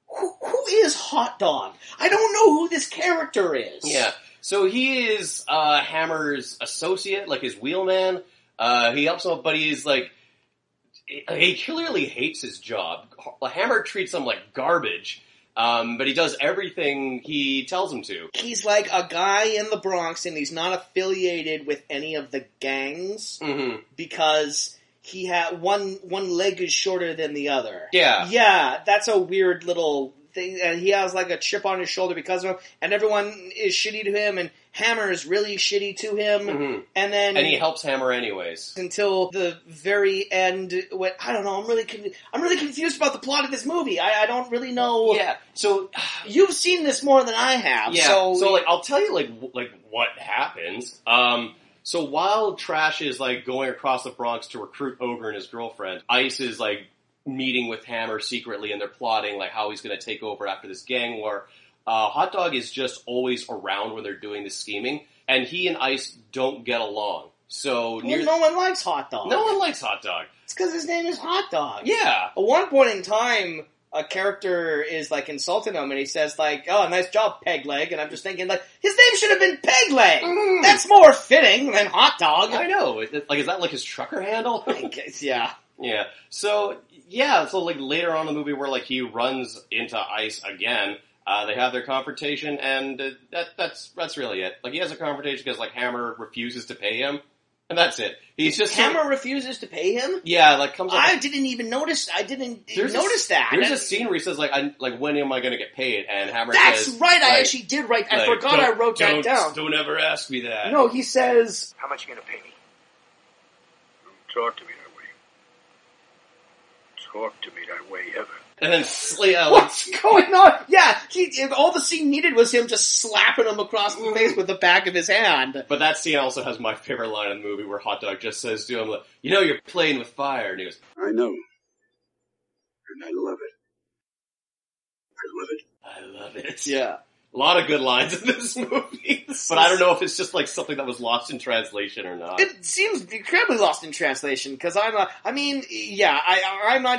who is Hot Dog? I don't know who this character is. Yeah. So he is Hammer's associate, like his wheelman. He helps him, but he's like, he clearly hates his job. Hammer treats him like garbage, but he does everything he tells him to. He's like a guy in the Bronx, and he's not affiliated with any of the gangs, because he had one leg is shorter than the other. Yeah. Yeah, that's a weird little thing, and he has like a chip on his shoulder because of him, and everyone is shitty to him, and Hammer is really shitty to him, and he helps Hammer anyways until the very end. I don't know. I'm really confused about the plot of this movie. I don't really know. Yeah. So you've seen this more than I have. Yeah. So like, I'll tell you like what happens. So while Trash is like going across the Bronx to recruit Ogre and his girlfriend, Ice is like meeting with Hammer secretly, and they're plotting like how he's going to take over after this gang war. Hot Dog is just always around when they're doing this scheming, and he and Ice don't get along. So no one likes Hot Dog. No one likes Hot Dog. It's because his name is Hot Dog. Yeah. At one point in time, a character is like insulting him, and he says like, "Oh, nice job, Peg Leg." And I'm just thinking like, his name should have been Peg Leg. That's more fitting than Hot Dog. I know. Like, is that like his trucker handle? I guess, yeah. Yeah. So like later on in the movie, where like he runs into Ice again. They have their confrontation, and that's really it. Like, he has a confrontation because like Hammer refuses to pay him, and that's it. He's just Hammer refuses to pay him. Yeah, like comes up. I didn't even notice. I didn't notice that. There's a scene where he says like, when am I going to get paid? And Hammer says, "That's right. Like, I actually did write. I forgot I wrote that down. Don't ever ask me that. No, he says, "How much are you going to pay me?" Don't talk to me that way. Talk to me that way ever. And then what's going on? Yeah, all the scene needed was him just slapping him across the face with the back of his hand. But that scene also has my favorite line in the movie, where Hot Dog just says to him, "You know you're playing with fire," and he goes, "I know, and I love it. I love it. I love it." Yeah. A lot of good lines in this movie, but I don't know if it's just like something that was lost in translation or not. It seems incredibly lost in translation, because I'm not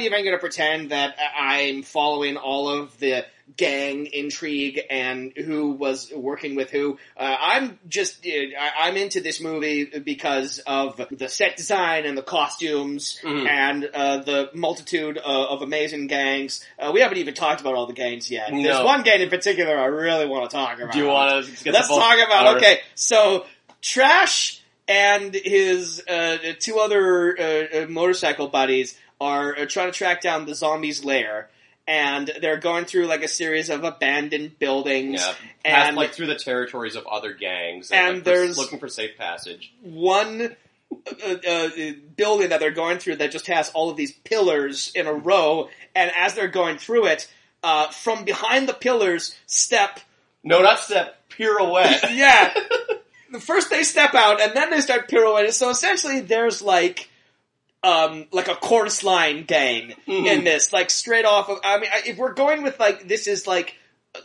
even going to pretend that I'm following all of the gang intrigue and who was working with who. I'm into this movie because of the set design and the costumes and the multitude of amazing gangs. We haven't even talked about all the gangs yet. No. There's one gang in particular I really want to talk about. Do you want to? Let's talk about. Okay, so Trash and his two other motorcycle buddies are trying to track down the zombie's lair. And they're going through like a series of abandoned buildings, and like through the territories of other gangs, and there's looking for safe passage. One building that they're going through that just has all of these pillars in a row, and as they're going through it, from behind the pillars, pirouette. Yeah, first they step out, and then they start pirouetting. So essentially, there's like a chorus line gang in this, like straight off of, if we're going with like, this is like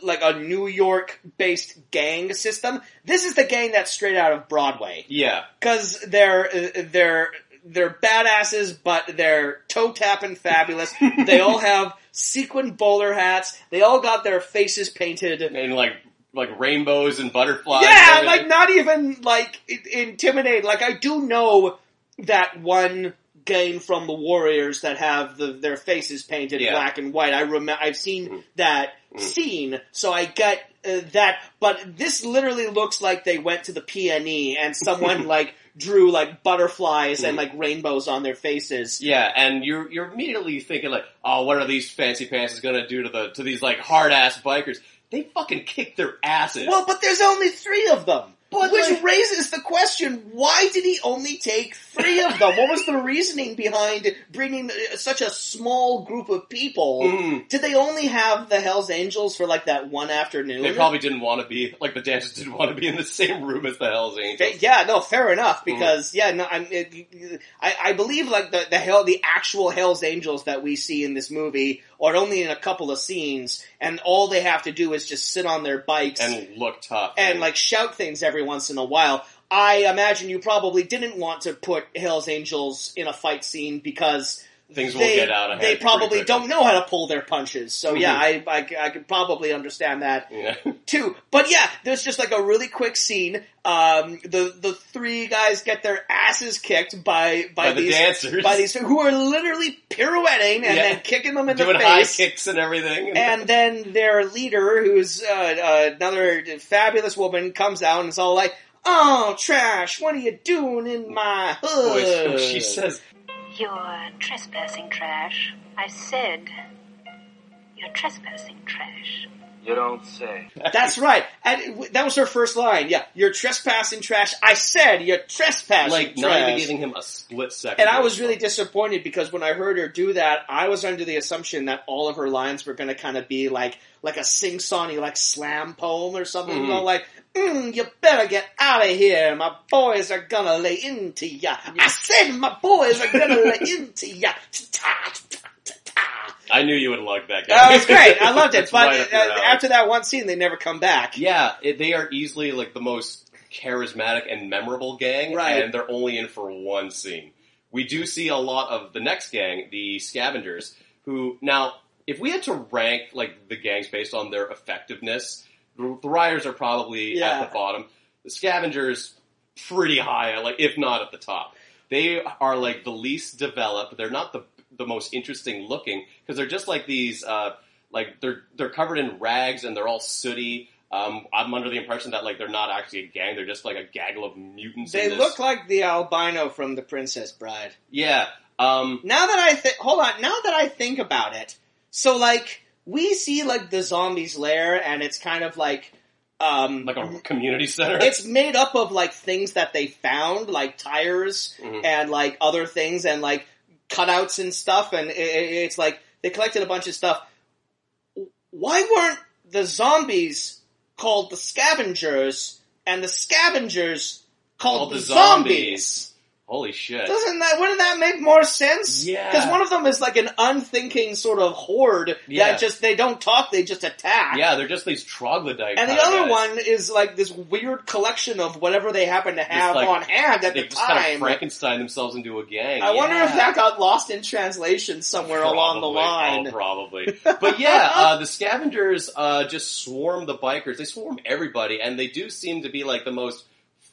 a New York based gang system, this is the gang that's straight out of Broadway. Yeah. Cause they're badasses, but they're toe tapping fabulous. They all have sequin bowler hats. They all got their faces painted. And like rainbows and butterflies. Yeah, like not even like intimidating. Like I do know that one gain from the warriors that have their faces painted black and white. I've seen that scene, so I get that. But this literally looks like they went to the PNE and someone like drew like butterflies and like rainbows on their faces. Yeah, and you're immediately thinking like, oh, what are these fancy pants gonna do to these like hard ass bikers? They fucking kick their asses. Well, but there's only 3 of them. Which raises the question, why did he only take 3 of them? What was the reasoning behind bringing such a small group of people? Did they only have the Hells Angels for like that one afternoon? They probably didn't want to be, like the dancers didn't want to be in the same room as the Hells Angels. Yeah, no, fair enough, because, I believe like the actual Hells Angels that we see in this movie are only in a couple of scenes, and all they have to do is just sit on their bikes. And look tough. And like shout things every once in a while. I imagine you probably didn't want to put Hells Angels in a fight scene because things will get out of hand. They probably don't know how to pull their punches. So yeah, I could probably understand that too. But yeah, there's just like a really quick scene. The 3 guys get their asses kicked by these dancers, who are literally pirouetting and then kicking them in the face, doing high kicks and everything. And then their leader, who's another fabulous woman, comes out and is all like, "Oh, Trash, what are you doing in my hood?" She says, "You're trespassing, Trash. I said you're trespassing, Trash." You don't say. That's right. And that was her first line. Yeah, you're trespassing, Trash. I said you're trespassing, like, Trash. Not even giving him a split second. And I was really disappointed because when I heard her do that, I was under the assumption that all of her lines were going to kind of be like a sing-songy, like slam poem or something. You know, like, you better get out of here. My boys are gonna lay into ya. I said my boys are gonna lay into ya. I knew you would love that guy. That was great. I loved it. But after that one scene, they never come back. Yeah, they are easily like the most charismatic and memorable gang, and they're only in for one scene. We do see a lot of the next gang, the Scavengers, who, now, if we had to rank like the gangs based on their effectiveness, the Rioters are probably at the bottom. The Scavengers, pretty high, like if not at the top. They are like the least developed. They're not the most interesting looking because they're just like these, like they're covered in rags and they're all sooty. I'm under the impression that like they're not actually a gang. They're just like a gaggle of mutants. They look like the albino from The Princess Bride. Yeah. Now that I think about it, so like we see like the zombies' lair, and it's kind of like a community center. It's made up of like things that they found, like tires and like other things, and like cutouts and stuff, and it's like they collected a bunch of stuff. Why weren't the zombies called the Scavengers and the Scavengers called the zombies? Holy shit. Wouldn't that make more sense? Yeah. Because one of them is like an unthinking sort of horde that they don't talk, they just attack. Yeah, they're just these troglodyte And the other one is like this weird collection of whatever they happen to have on hand at the time. They just kind of Frankenstein themselves into a gang. I wonder if that got lost in translation somewhere along the line. Oh, probably. But yeah, the Scavengers just swarm the bikers. They swarm everybody, and they do seem to be like the most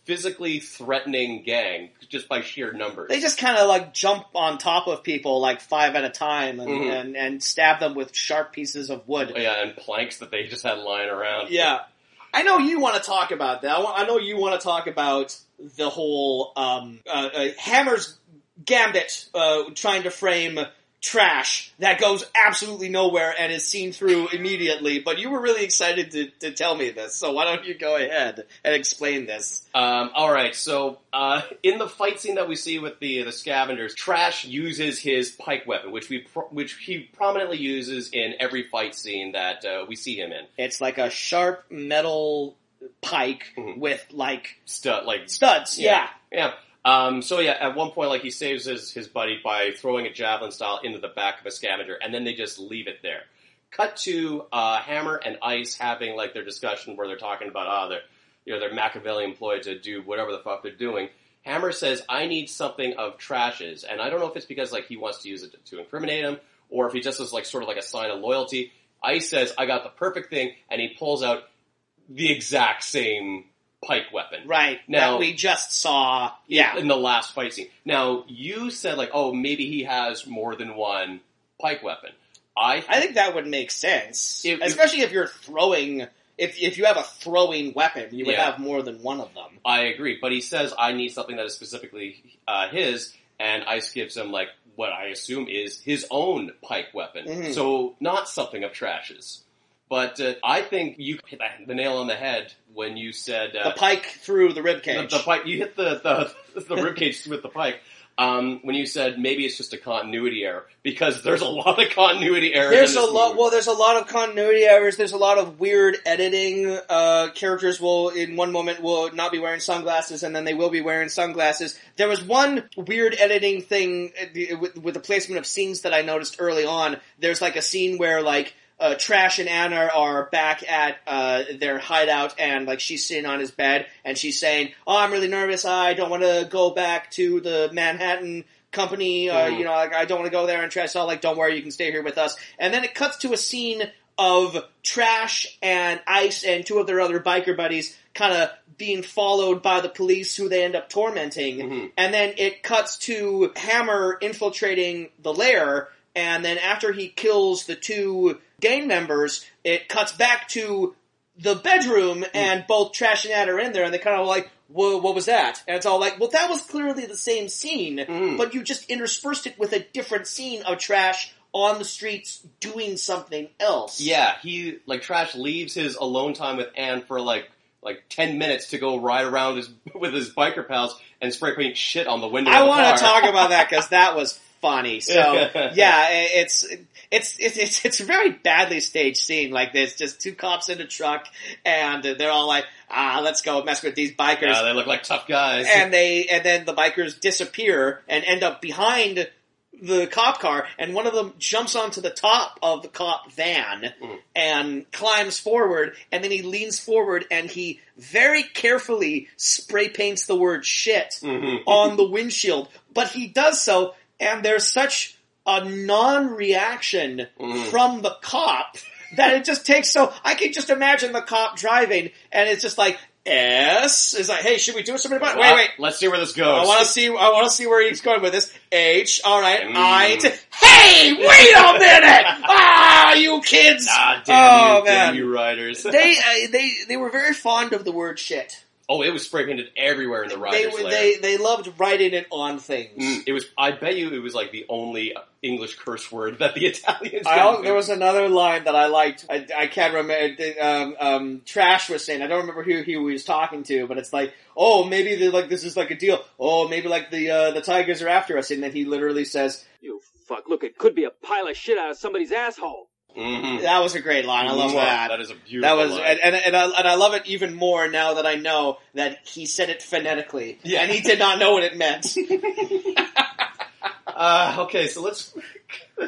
physically threatening gang just by sheer numbers. They just kind of like jump on top of people like 5 at a time and stab them with sharp pieces of wood. Yeah, and planks that they just had lying around. Yeah. I know you want to talk about that. I know you want to talk about the whole Hammer's gambit trying to frame Trash that goes absolutely nowhere and is seen through immediately, but you were really excited to tell me this, so why don't you go ahead and explain this? Alright, so in the fight scene that we see with the Scavengers, Trash uses his pike weapon, which he prominently uses in every fight scene that we see him in. It's like a sharp metal pike with studs. Yeah. So at one point, like, he saves his buddy by throwing a javelin style into the back of a Scavenger, and then they just leave it there. Cut to Hammer and Ice having like their discussion where they're talking about they're Machiavelli employed to do whatever the fuck they're doing. Hammer says, "I need something of Trash's," and I don't know if it's because like he wants to use it to incriminate him, or if he just is like sort of like a sign of loyalty. Ice says, "I got the perfect thing," and he pulls out the exact same pike weapon. Right. Now, that we just saw. Yeah. In the last fight scene. Now, you said, like, oh, maybe he has more than one pike weapon. I think that would make sense. Especially if you're throwing... If you have a throwing weapon, you would have more than one of them. I agree. But he says, I need something that is specifically his, and Ice gives him, like, what I assume is his own pike weapon. Mm-hmm. So, not something of Trash's. But I think you hit the nail on the head when you said... the pike through the ribcage. The pike, you hit the ribcage with the pike. When you said maybe it's just a continuity error, because there's a lot of continuity errors. There's a lot of continuity errors. There's a lot of weird editing. Characters will, in one moment, will not be wearing sunglasses, and then they will be wearing sunglasses. There was one weird editing thing with the placement of scenes that I noticed early on. There's like a scene where like Trash and Anna are back at their hideout, and like she's sitting on his bed, and she's saying, "Oh, I'm really nervous. I don't want to go back to the Manhattan company. You know, like, I don't want to go there." And Trash, like, "Don't worry, you can stay here with us." And then it cuts to a scene of Trash and Ice and two of their other biker buddies kind of being followed by the police, who they end up tormenting. Mm-hmm. And then it cuts to Hammer infiltrating the lair. And then after he kills the two gang members, it cuts back to the bedroom, and both Trash and Anna are in there, and they kind of like, "Whoa, what was that?" And it's all like, well, that was clearly the same scene, but you just interspersed it with a different scene of Trash on the streets doing something else. Yeah, Trash leaves his alone time with Anne for like 10 minutes to go ride around with his biker pals and spray paint shit on the window of the car. I want to talk about that, because that was funny. So, yeah, it's a very badly staged scene. Like, there's just two cops in a truck, and they're all like, let's go mess with these bikers. Yeah, they look like tough guys. And then the bikers disappear and end up behind the cop car, and one of them jumps onto the top of the cop van and climbs forward, and then he leans forward and he very carefully spray paints the word shit on the windshield. But he does so, and there's such a non-reaction from the cop that it just takes I can just imagine the cop driving, and it's just like, S is like, "Hey, should we do something about it? Wait. Let's see where this goes. I want to see where he's going with this. H, alright, hey, wait a minute! You kids! Damn you writers. They were very fond of the word shit. Oh, it was spray painted everywhere in the writers' lair. They loved writing it on things. It was. I bet you it was like the only English curse word that the Italians. There was another line that I liked. I can't remember. Trash was saying, I don't remember who he was talking to, but it's like, "Oh, maybe this is like a deal. Oh, maybe like the Tigers are after us." And then he literally says, "You fuck! Look, it could be a pile of shit out of somebody's asshole." Mm-hmm. That was a great line. I love that. That is a beautiful line. And I love it even more now that I know that he said it phonetically. Yeah. And he did not know what it meant. Okay, so let's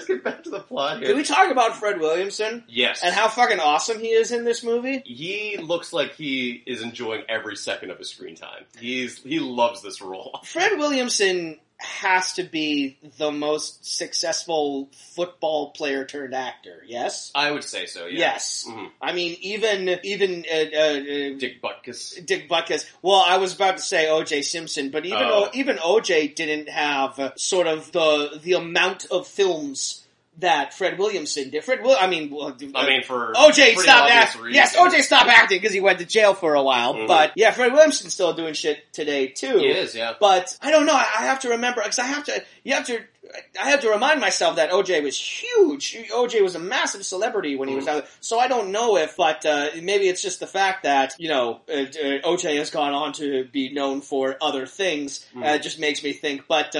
get back to the plot here. Can we talk about Fred Williamson? Yes. And how fucking awesome he is in this movie? He looks like he is enjoying every second of his screen time. He loves this role. Fred Williamson has to be the most successful football player turned actor, yes? I would say so, yeah. Yes. Mm-hmm. I mean, even Dick Butkus. Well, I was about to say O.J. Simpson, but even O.J. didn't have sort of the amount of films that Fred Williamson did. For O.J. stopped acting. Yes, O.J. stopped acting because he went to jail for a while. Mm-hmm. But yeah, Fred Williamson's still doing shit today too. He is, yeah. But I don't know. I have to remember, because I have to remind myself that O.J. was huge. O.J. was a massive celebrity when he was out. So I don't know but maybe it's just the fact that O.J. has gone on to be known for other things. It just makes me think, but.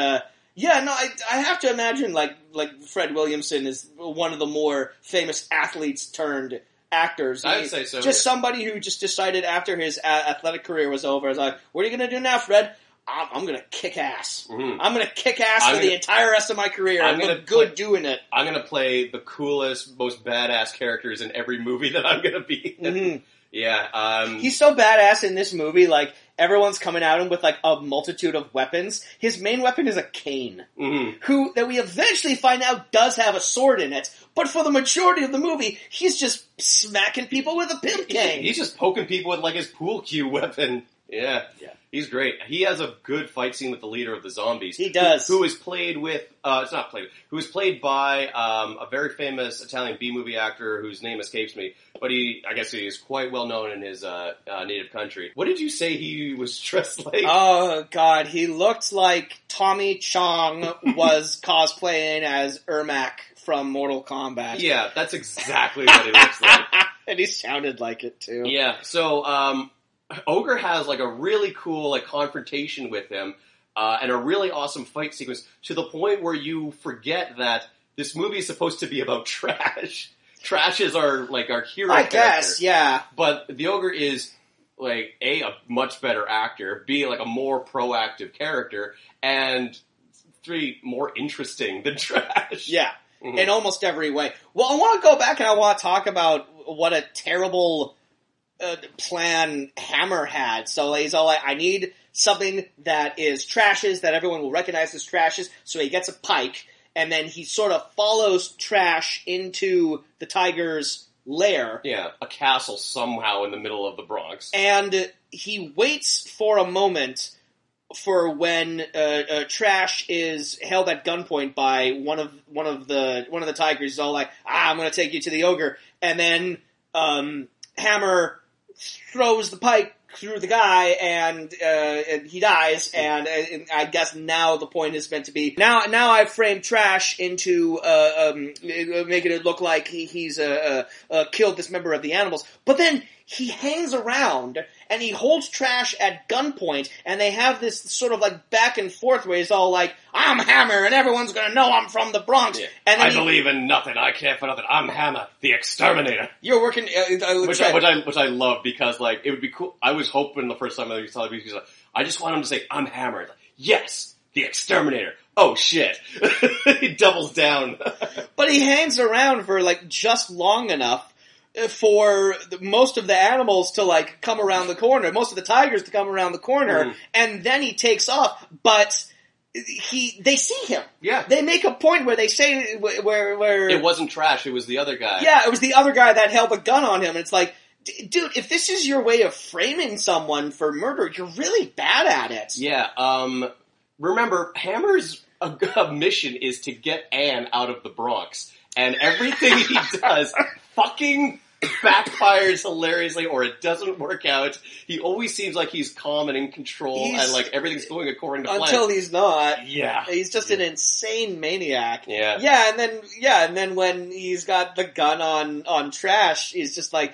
Yeah, no, I have to imagine like Fred Williamson is one of the more famous athletes turned actors. I would say so. Just somebody who just decided after his athletic career was over, I was like, "What are you going to do now, Fred?" I'm going to kick ass. Mm-hmm. I'm going to kick ass for the entire rest of my career. I'm look good doing it. I'm going to play the coolest, most badass characters in every movie that I'm going to be in. Mm-hmm. Yeah. He's so badass in this movie, like, everyone's coming at him with, like, a multitude of weapons. His main weapon is a cane. Mm-hmm. That we eventually find out does have a sword in it. But for the majority of the movie, he's just smacking people with a pimp cane. He's just poking people with, like, his pool cue weapon. Yeah. He's great. He has a good fight scene with the leader of the zombies. He does. Who is played with, who is played by, a very famous Italian B-movie actor whose name escapes me, but I guess he is quite well known in his, native country. What did you say he was dressed like? Oh, God, he looked like Tommy Chong was cosplaying as Ermac from Mortal Kombat. Yeah, that's exactly what he looks like. And he sounded like it, too. Yeah, so, Ogre has, like, a really cool, like, confrontation with him, and a really awesome fight sequence, to the point where you forget that this movie is supposed to be about Trash. Trash is our hero I character. guess, yeah. But the Ogre is, like, a much better actor, B, like, a more proactive character, and 3, more interesting than Trash. Yeah, in almost every way. Well, I want to go back and I want to talk about what a terrible plan Hammer had. So he's all like, I need something that is Trash's, that everyone will recognize as Trash's, so he gets a pike, and then he sort of follows Trash into the tiger's lair. Yeah, a castle somehow in the middle of the Bronx. And he waits for a moment for when Trash is held at gunpoint by one of the tigers. He's all like, I'm going to take you to the Ogre. And then Hammer throws the pike through the guy, and he dies, and I guess now the point is meant to be, now I've framed Trash into making it look like he's killed this member of the animals, but then he hangs around, and he holds Trash at gunpoint, and they have this sort of like back and forth where he's all like, I'm Hammer, and everyone's gonna know I'm from the Bronx. Yeah. And then I believe in nothing, I care for nothing, I'm Hammer, the exterminator. You're working... which I love, because, like, it would be cool. I was hoping the first time I saw the movie, like, I just want him to say, I'm Hammer. Like, yes, the exterminator. Oh, shit. He doubles down. But he hangs around for, like, just long enough for most of the animals to, like, come around the corner, most of the tigers to come around the corner, and then he takes off, but they see him. Yeah. They make a point where they say, where... It wasn't Trash, it was the other guy. Yeah, it was the other guy that held a gun on him, and it's like, dude, if this is your way of framing someone for murder, you're really bad at it. Yeah, remember, Hammer's mission is to get Anne out of the Bronx, and everything he does fucking backfires hilariously, or it doesn't work out. He always seems like he's calm and in control, and like everything's going according to plan. Until he's not. Yeah. He's just an insane maniac. Yeah. Yeah, and then when he's got the gun on Trash, he's just like,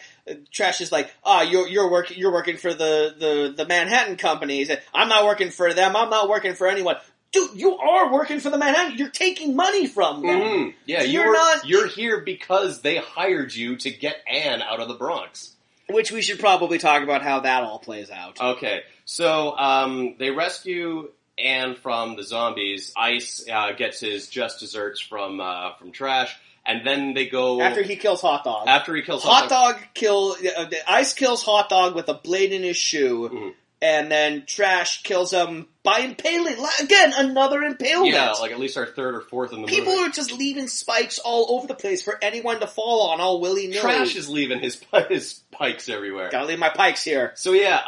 Trash is like, you're working for the Manhattan Company. He said, I'm not working for them, I'm not working for anyone. Dude, you are working for the Manhattan. You're taking money from them. Mm-hmm. Yeah, So you're here because they hired you to get Anne out of the Bronx. Which we should probably talk about how that all plays out. Okay, so they rescue Anne from the zombies. Ice gets his just desserts from Trash, and then they go after he kills Hot Dog. Ice kills Hot Dog with a blade in his shoe. Mm-hmm. And then Trash kills him by impaling. Again, another impalement. Yeah, like at least our third or fourth in the People movie. are just leaving spikes all over the place for anyone to fall on, all willy-nilly. Trash is leaving his pikes everywhere. Gotta leave my pikes here. So yeah,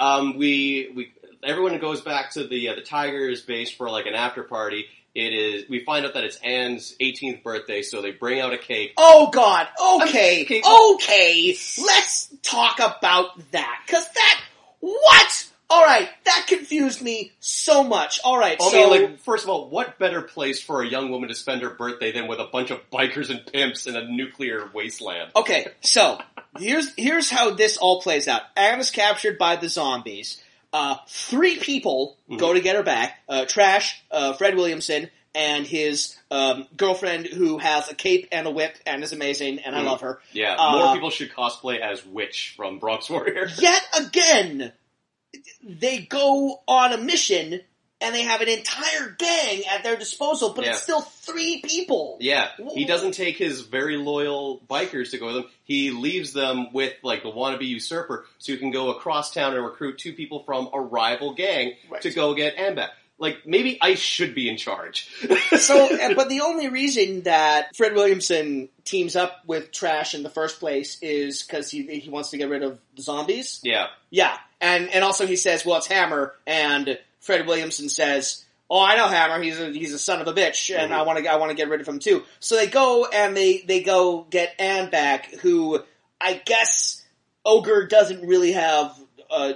everyone goes back to the Tigers base for like an after party. We find out that it's Anne's 18th birthday, so they bring out a cake. Oh God, okay, let's talk about that. Cause what? Alright, that confused me so much. Alright, first of all, what better place for a young woman to spend her birthday than with a bunch of bikers and pimps in a nuclear wasteland? Okay, so, here's how this all plays out. Anne is captured by the zombies. 3 people go to get her back. Trash, Fred Williamson, and his girlfriend who has a cape and a whip and is amazing, and I love her. Yeah, more people should cosplay as Witch from Bronx Warrior. Yet again, they go on a mission and they have an entire gang at their disposal, but it's still 3 people. Yeah, he doesn't take his very loyal bikers to go with him. He leaves them with, like, the wannabe usurper, so he can go across town and recruit 2 people from a rival gang to go get Ambek. Like, maybe I should be in charge. But the only reason that Fred Williamson teams up with Trash in the first place is because he wants to get rid of the zombies. Yeah. Yeah. And also he says, well, it's Hammer, and Fred Williamson says, oh, I know Hammer, he's a son of a bitch, and I want to get rid of him too. So they go and they go get Anne back, who I guess Ogre doesn't really have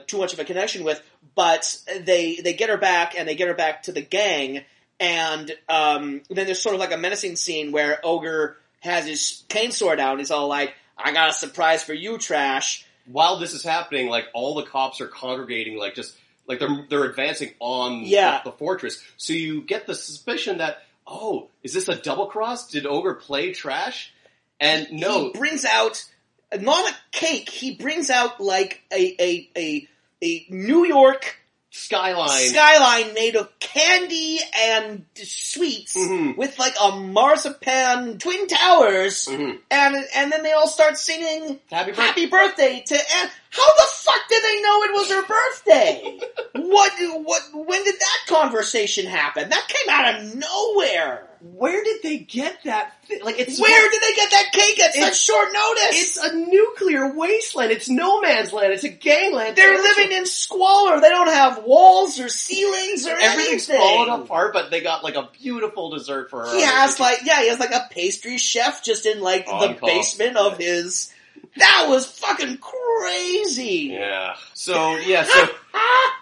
too much of a connection with, but they get her back, and they get her back to the gang, and then there's sort of like a menacing scene where Ogre has his cane sword out, and he's all like, I got a surprise for you, Trash. While this is happening, like, all the cops are congregating, like, just, like, they're advancing on the fortress. So you get the suspicion that, oh, is this a double cross? Did Ogre play Trash? And no. He brings out, not a cake, he brings out, like, a New York skyline made of candy and sweets with like a marzipan twin towers, and then they all start singing Happy Birthday to Anne. How the fuck did they know it was her birthday? When did that conversation happen? That came out of nowhere. Where did they get that? Where did they get that cake at such short notice? It's a nuclear wasteland. It's no man's land. It's a gangland. They're living in squalor. They don't have walls or ceilings or everything's anything. falling apart, but they got like a beautiful dessert for her. He has like a pastry chef just in like the basement of his. That was fucking crazy. Yeah. So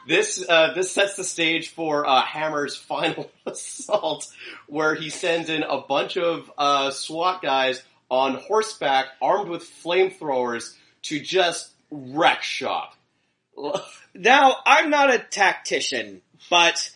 this sets the stage for Hammer's final assault, where he sends in a bunch of SWAT guys on horseback, armed with flamethrowers, to just wreck shop. Now, I'm not a tactician, but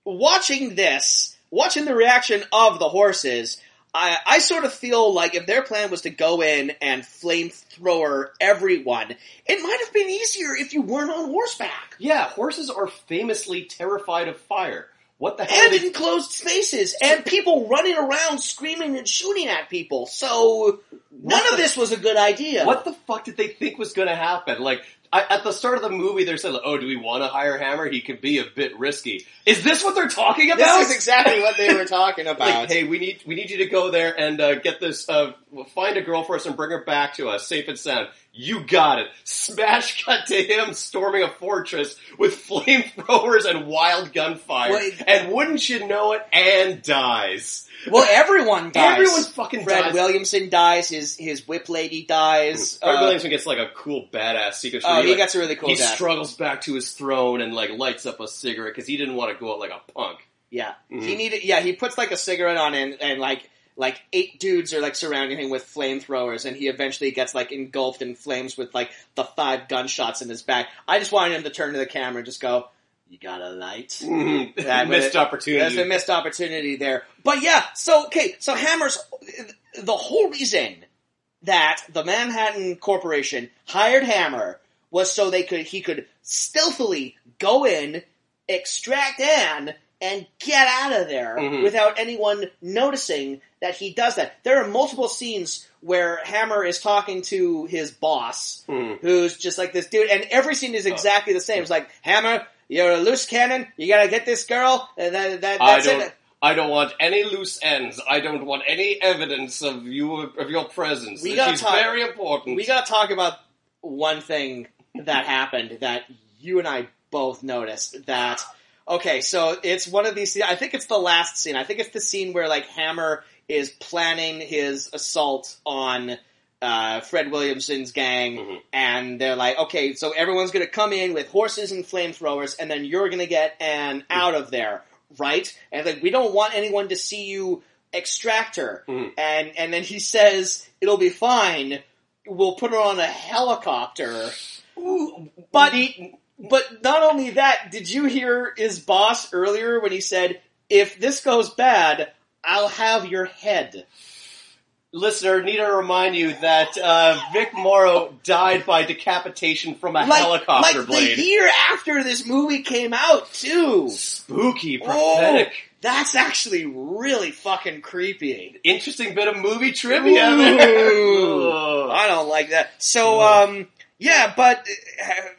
watching the reaction of the horses, I sort of feel like if their plan was to go in and flamethrower everyone, it might have been easier if you weren't on horseback. Yeah, horses are famously terrified of fire. What the hell? And enclosed spaces, and people running around screaming and shooting at people. So none of this was a good idea. What the fuck did they think was going to happen? Like, at the start of the movie, they said, "Oh, do we want to hire Hammer? He could be a bit risky." Is this what they're talking about? This is exactly what they were talking about. Like, hey, we need you to go there and get this. Find a girl for us and bring her back to us, safe and sound. You got it. Smash cut to him storming a fortress with flamethrowers and wild gunfire. And wouldn't you know it, Anne dies. Well, everyone dies. Everyone fucking dies. Fred Williamson dies, his whip lady dies. Fred Williamson gets like a cool badass sequence. Oh, he gets a really cool He struggles back to his throne and like lights up a cigarette because he didn't want to go out like a punk. Yeah. He puts like a cigarette on and like 8 dudes are like surrounding him with flamethrowers, and he eventually gets like engulfed in flames with like the 5 gunshots in his back. I just wanted him to turn to the camera and just go, "You got a light?" Missed opportunity. There's a missed opportunity there. But yeah, so Hammer's the whole reason that the Manhattan Corporation hired Hammer was so he could stealthily go in, extract Anne, and get out of there without anyone noticing that he does that. There are multiple scenes where Hammer is talking to his boss, who's just like this dude, and every scene is exactly the same. It's like, Hammer, you're a loose cannon, you gotta get this girl, and that's it. I don't want any loose ends. I don't want any evidence of your presence. She's very important. We gotta talk about one thing that happened that you and I both noticed. That, okay, so it's one of these, I think it's the last scene. I think it's the scene where, like, Hammer is planning his assault on Fred Williamson's gang, and they're like, okay, so everyone's gonna come in with horses and flamethrowers, and then you're gonna get Anne out of there, right? And like, we don't want anyone to see you extract her. And then he says, it'll be fine, we'll put her on a helicopter. But not only that, did you hear his boss earlier when he said, if this goes bad, I'll have your head? Listener, need to remind you that Vic Morrow died by decapitation from a helicopter blade. The year after this movie came out, too. Spooky, prophetic. Oh, that's actually really fucking creepy. Interesting bit of movie trivia there. I don't like that. So, yeah, but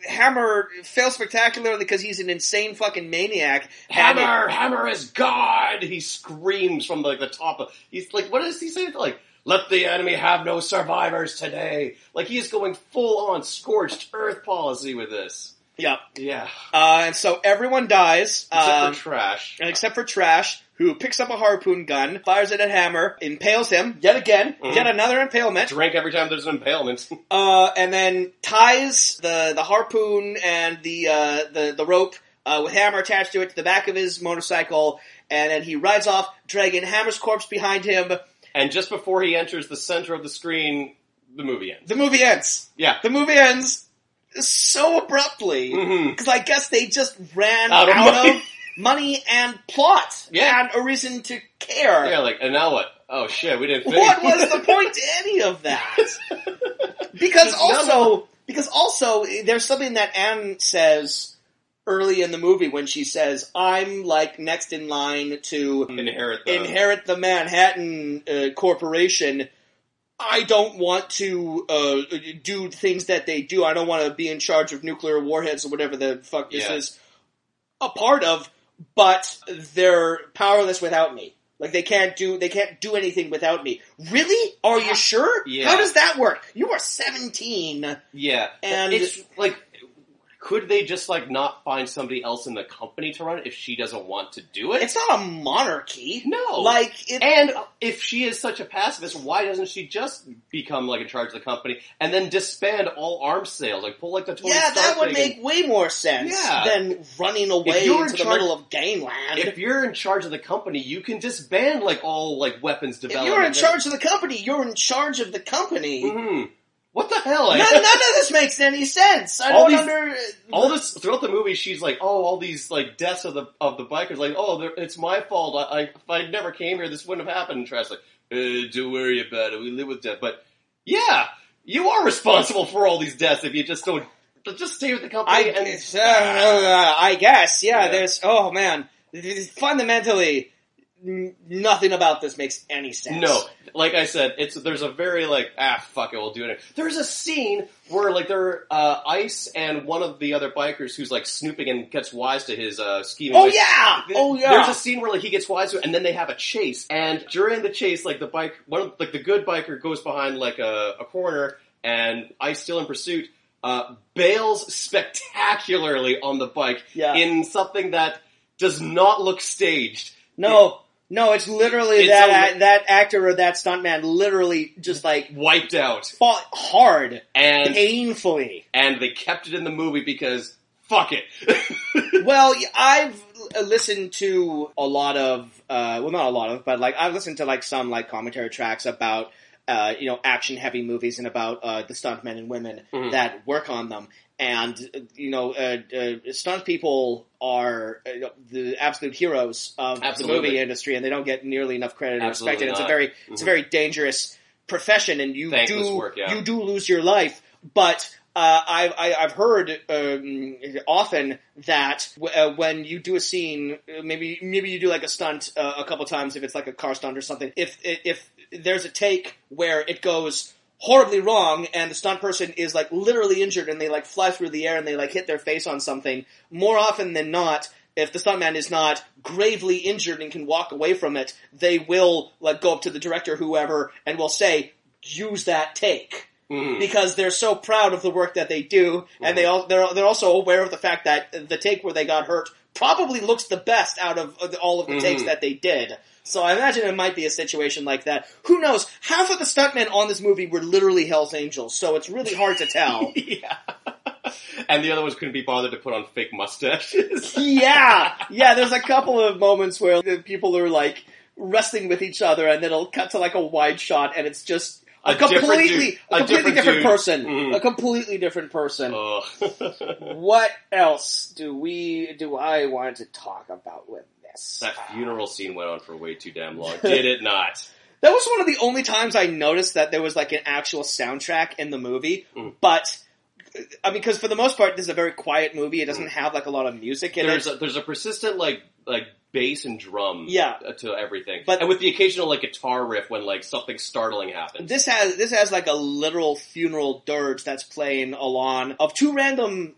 Hammer fails spectacularly because he's an insane fucking maniac. Hammer is God! He screams from like the top of... He's like, what does he say? Like, let the enemy have no survivors today. Like, he's going full-on scorched earth policy with this. Yep. Yeah. And so everyone dies. Except for Trash. Except for Trash, who picks up a harpoon gun, fires it at Hammer, impales him, yet again, yet another impalement. Drink every time there's an impalement. And then ties the harpoon and the rope with Hammer attached to it to the back of his motorcycle, and then he rides off, dragging Hammer's corpse behind him. And just before he enters the center of the screen, the movie ends. The movie ends. Yeah. The movie ends so abruptly, because I guess they just ran out of money and plot, and a reason to care. Yeah, like, and now what? Oh shit, we didn't finish. What was the point to any of that? Because also, there's something that Anne says early in the movie when she says, I'm like next in line to inherit the Manhattan Corporation. I don't want to do things that they do. I don't want to be in charge of nuclear warheads or whatever the fuck this is a part of, but they're powerless without me. Like, they can't do anything without me. Really? Are you sure? Yeah. How does that work? You are 17. Yeah. And it's like, could they just, like, not find somebody else in the company to run it if she doesn't want to do it? It's not a monarchy. No. And if she is such a pacifist, why doesn't she just become, like, in charge of the company and then disband all arms sales? Like, pull, like, the Tony Stark that would thing make way more sense than running away into the middle of gangland. If you're in charge of the company, you can disband, like, all, like, weapons development. If you're in charge of the company, you're in charge of the company. Mm-hmm. What the hell? None of this makes any sense. All this throughout the movie, she's like, "Oh, all these like deaths of the bikers, like, oh, it's my fault. If I never came here, this wouldn't have happened." And Trash like, "Don't worry about it. We live with death." But yeah, you are responsible for all these deaths if you just don't just stay with the company. I guess, yeah. There's fundamentally. Nothing about this makes any sense. No, like I said, there's a very like fuck it, we'll do it. There's a scene where like they're Ice and one of the other bikers who's like snooping and gets wise to his scheming. Oh yeah. There's a scene where like he gets wise to it, and then they have a chase. And during the chase, like the good biker goes behind like a corner, and Ice, still in pursuit, bails spectacularly on the bike in something that does not look staged. No, it's literally that actor or that stuntman literally just like wiped out, fought hard and painfully, and they kept it in the movie because fuck it. Well, I've listened to a lot of, not a lot of, but like I've listened to like some like commentary tracks about action heavy movies and about the stuntmen and women that work on them. And, stunt people are the absolute heroes of the movie industry, and they don't get nearly enough credit and respect. And it's a very dangerous profession, and you do lose your life. But I've heard often that when you do a scene, maybe you do like a stunt a couple times if it's like a car stunt or something. If there's a take where it goes horribly wrong, and the stunt person is like literally injured, and they like fly through the air and they like hit their face on something. More often than not, if the stuntman is not gravely injured and can walk away from it, they will like go up to the director, whoever, and will say, "Use that take." Because they're so proud of the work that they do, and they're also aware of the fact that the take where they got hurt probably looks the best out of all of the takes that they did. So I imagine it might be a situation like that. Who knows? Half of the stuntmen on this movie were literally Hell's Angels, so it's really hard to tell. Yeah. And the other ones couldn't be bothered to put on fake mustaches. Yeah, there's a couple of moments where the people are like wrestling with each other, and then it'll cut to like a wide shot, and it's just a completely different person. A completely different person. What else do I want to talk about with this? That funeral scene went on for way too damn long. Did it not? That was one of the only times I noticed that there was like an actual soundtrack in the movie, but I mean, because for the most part, this is a very quiet movie. It doesn't have like a lot of music in it. There's a persistent like bass and drum to everything, and with the occasional like guitar riff when like something startling happens. This has like a literal funeral dirge that's playing along of two random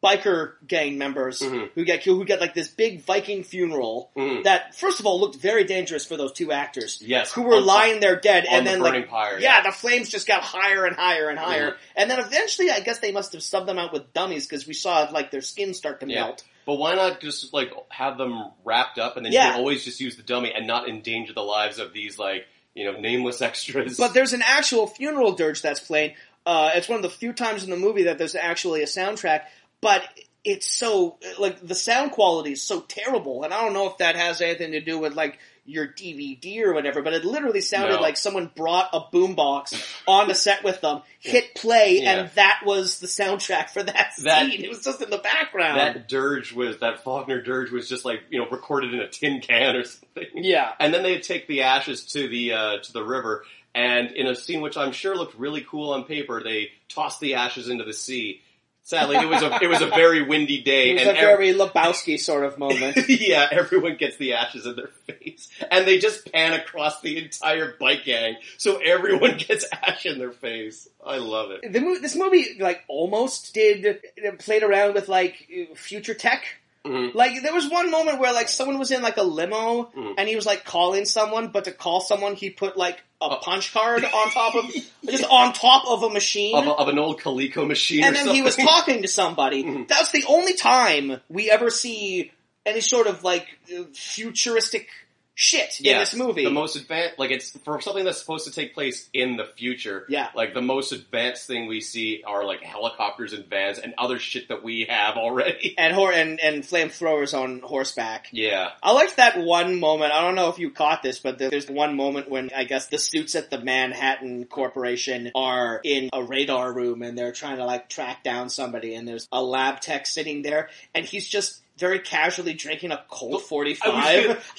biker gang members who get killed, who get like this big Viking funeral that first of all looked very dangerous for those two actors. Yes, who were lying there dead, and then burning like pyre, the flames just got higher and higher and higher, and then eventually I guess they must have subbed them out with dummies because we saw like their skin start to melt. But why not just like have them wrapped up, and then you can always just use the dummy and not endanger the lives of these like nameless extras. But there's an actual funeral dirge that's playing. It's one of the few times in the movie that there's actually a soundtrack. But it's so, like, the sound quality is so terrible, and I don't know if that has anything to do with, like, your DVD or whatever, but it literally sounded like someone brought a boombox on the set with them, hit play, and that was the soundtrack for that scene. It was just in the background. That Faulkner dirge was just, like, recorded in a tin can or something. Yeah. And then they'd take the ashes to the river, and in a scene which I'm sure looked really cool on paper, they tossed the ashes into the sea. Sadly, it was a very windy day. It was a very Lebowski sort of moment. Yeah, everyone gets the ashes in their face. And they just pan across the entire bike gang, so everyone gets ash in their face. I love it. This movie, like, almost played around with, like, future tech. Mm-hmm. Like, there was one moment where, like, someone was in, like, a limo, and he was, like, calling someone, but to call someone, he put, like, a punch card on top of, just on top of a machine. Of an old Coleco machine and or then something. he was talking to somebody. Mm-hmm. That's the only time we ever see any sort of, like, futuristic shit in this movie. The most advanced, like, it's for something that's supposed to take place in the future. Yeah. Like, the most advanced thing we see are, like, helicopters and vans and other shit that we have already. And flamethrowers on horseback. Yeah. I liked that one moment. I don't know if you caught this, but there's one moment when I guess the suits at the Manhattan Corporation are in a radar room and they're trying to, like, track down somebody, and there's a lab tech sitting there, and he's just very casually drinking a Colt 45.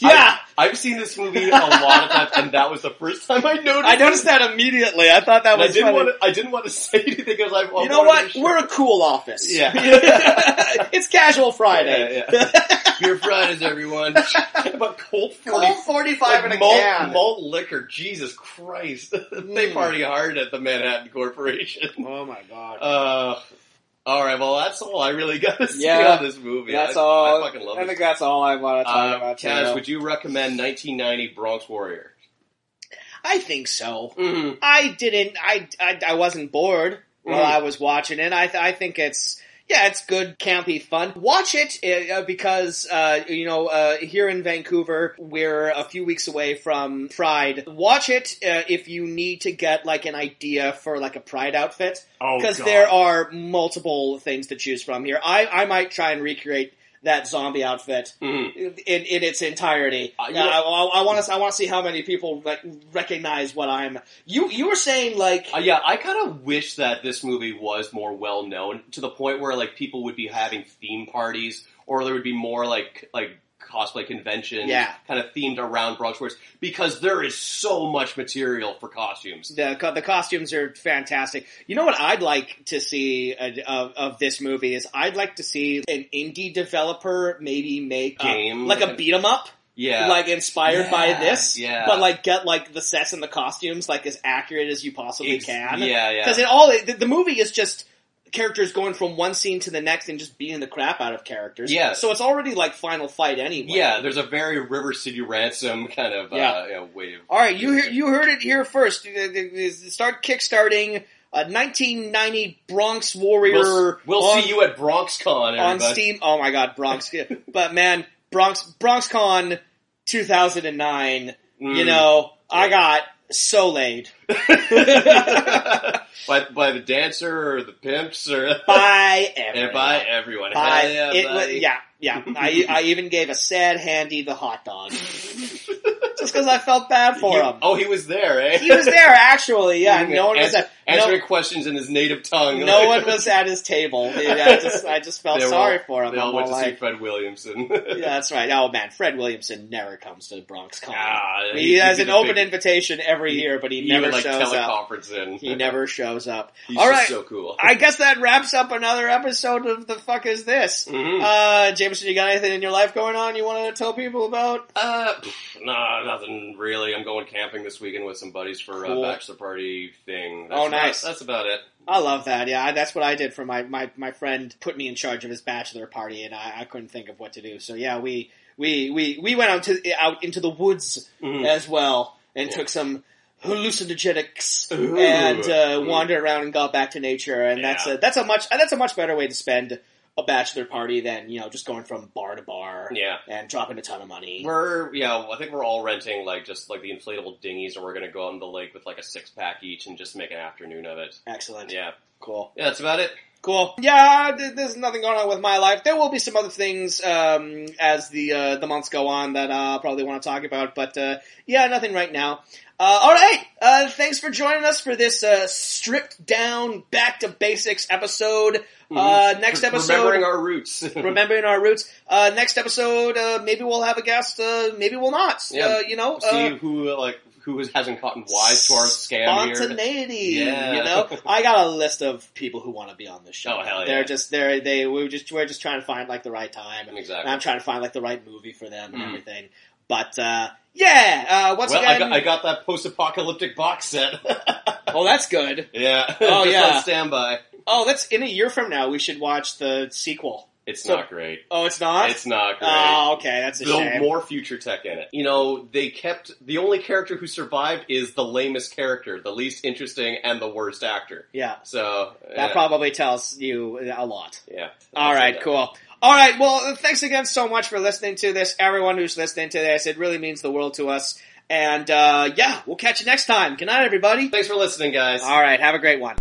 I've seen this movie a lot of times, and that was the first time I noticed. I noticed that immediately. I thought that was funny. I didn't want to say anything because you know what? We're a cool office. Yeah. It's Casual Friday. Yeah. Beer Fridays, everyone. But Colt 45 in a can. Malt liquor. Jesus Christ. They party hard at the Manhattan Corporation. Oh my God. Alright, well that's all I really got to say on this movie. That's all. I fucking love it. I think that's all I want to talk about. Kaz, would you recommend 1990 Bronx Warrior? I think so. Mm-hmm. I wasn't bored while I was watching it. I think it's good, campy fun. Watch it because, here in Vancouver, we're a few weeks away from Pride. Watch it if you need to get, like, an idea for, like, a Pride outfit. Because there are multiple things to choose from here. I might try and recreate that zombie outfit in its entirety. I want to see how many people recognize what I'm. You were saying like I kind of wish that this movie was more well known to the point where like people would be having theme parties, or there would be more like cosplay conventions, kind of themed around Bronx Warriors, because there is so much material for costumes. The costumes are fantastic. You know what I'd like to see of this movie is I'd like to see an indie developer maybe make game like a beat 'em up. Yeah. Like inspired by this. Yeah. But like get like the sets and the costumes like as accurate as you possibly can. Yeah. Because the movie is just characters going from one scene to the next and just beating the crap out of characters. Yeah. So it's already like Final Fight anyway. Yeah, there's a very River City Ransom kind of way of... Alright, you heard it here first. Start kickstarting 1990 Bronx Warrior. We'll see you at BronxCon, everybody. On Steam. Oh my god, Bronx. But man, BronxCon 2009, I got so laid. By the dancer or the pimps or by everyone. By everyone. I even gave a sad handy the hot dog. Just because I felt bad for him. Oh, he was there, eh? He was there, actually, yeah. No one was there. answering questions in his native tongue. No one was at his table. I just felt sorry for him. They all went to see Fred Williamson. Yeah, that's right. Oh man, Fred Williamson never comes to Bronx Con. He has an open invitation every year, but he never shows up. He never shows up. He's all right, just so cool. I guess that wraps up another episode of The Fuck Is This? Mm-hmm. Jameson, you got anything in your life going on you want to tell people about? No, nothing really. I'm going camping this weekend with some buddies for a bachelor party thing. Nice. That's about it. I love that. Yeah, that's what I did for my friend. Put me in charge of his bachelor party, and I couldn't think of what to do. So yeah, we went out into the woods as well and took some hallucinogenics and wandered around and got back to nature. And that's a much better way to spend a bachelor party than, just going from bar to bar and dropping a ton of money. I think we're all renting the inflatable dinghies, and we're going to go out on the lake with a 6-pack each and just make an afternoon of it. Excellent. Yeah. Cool. Yeah, that's about it. Cool. Yeah, there's nothing going on with my life. There will be some other things as the months go on that I'll probably want to talk about, but nothing right now. Alright, thanks for joining us for this stripped down, back to basics episode. Next episode... Remembering our roots. Remembering our roots. Next episode, maybe we'll have a guest, maybe we'll not. See who hasn't gotten wise to our scam here. Spontaneity, I got a list of people who want to be on this show. Oh, hell yeah. We're just trying to find, the right time. Exactly. And I'm trying to find, the right movie for them and everything. But, once again... I got that post-apocalyptic box set. Oh, that's good. Yeah. Oh, just on standby. Oh, that's in a year from now. We should watch the sequel. It's not great. Oh, it's not? It's not great. Oh, okay. That's a shame. More future tech in it. They kept... The only character who survived is the lamest character, the least interesting, and the worst actor. Yeah. So... That probably tells you a lot. Yeah. All right, cool. All right, well, thanks again so much for listening to this. Everyone who's listening to this, it really means the world to us. And, we'll catch you next time. Good night, everybody. Thanks for listening, guys. All right, have a great one.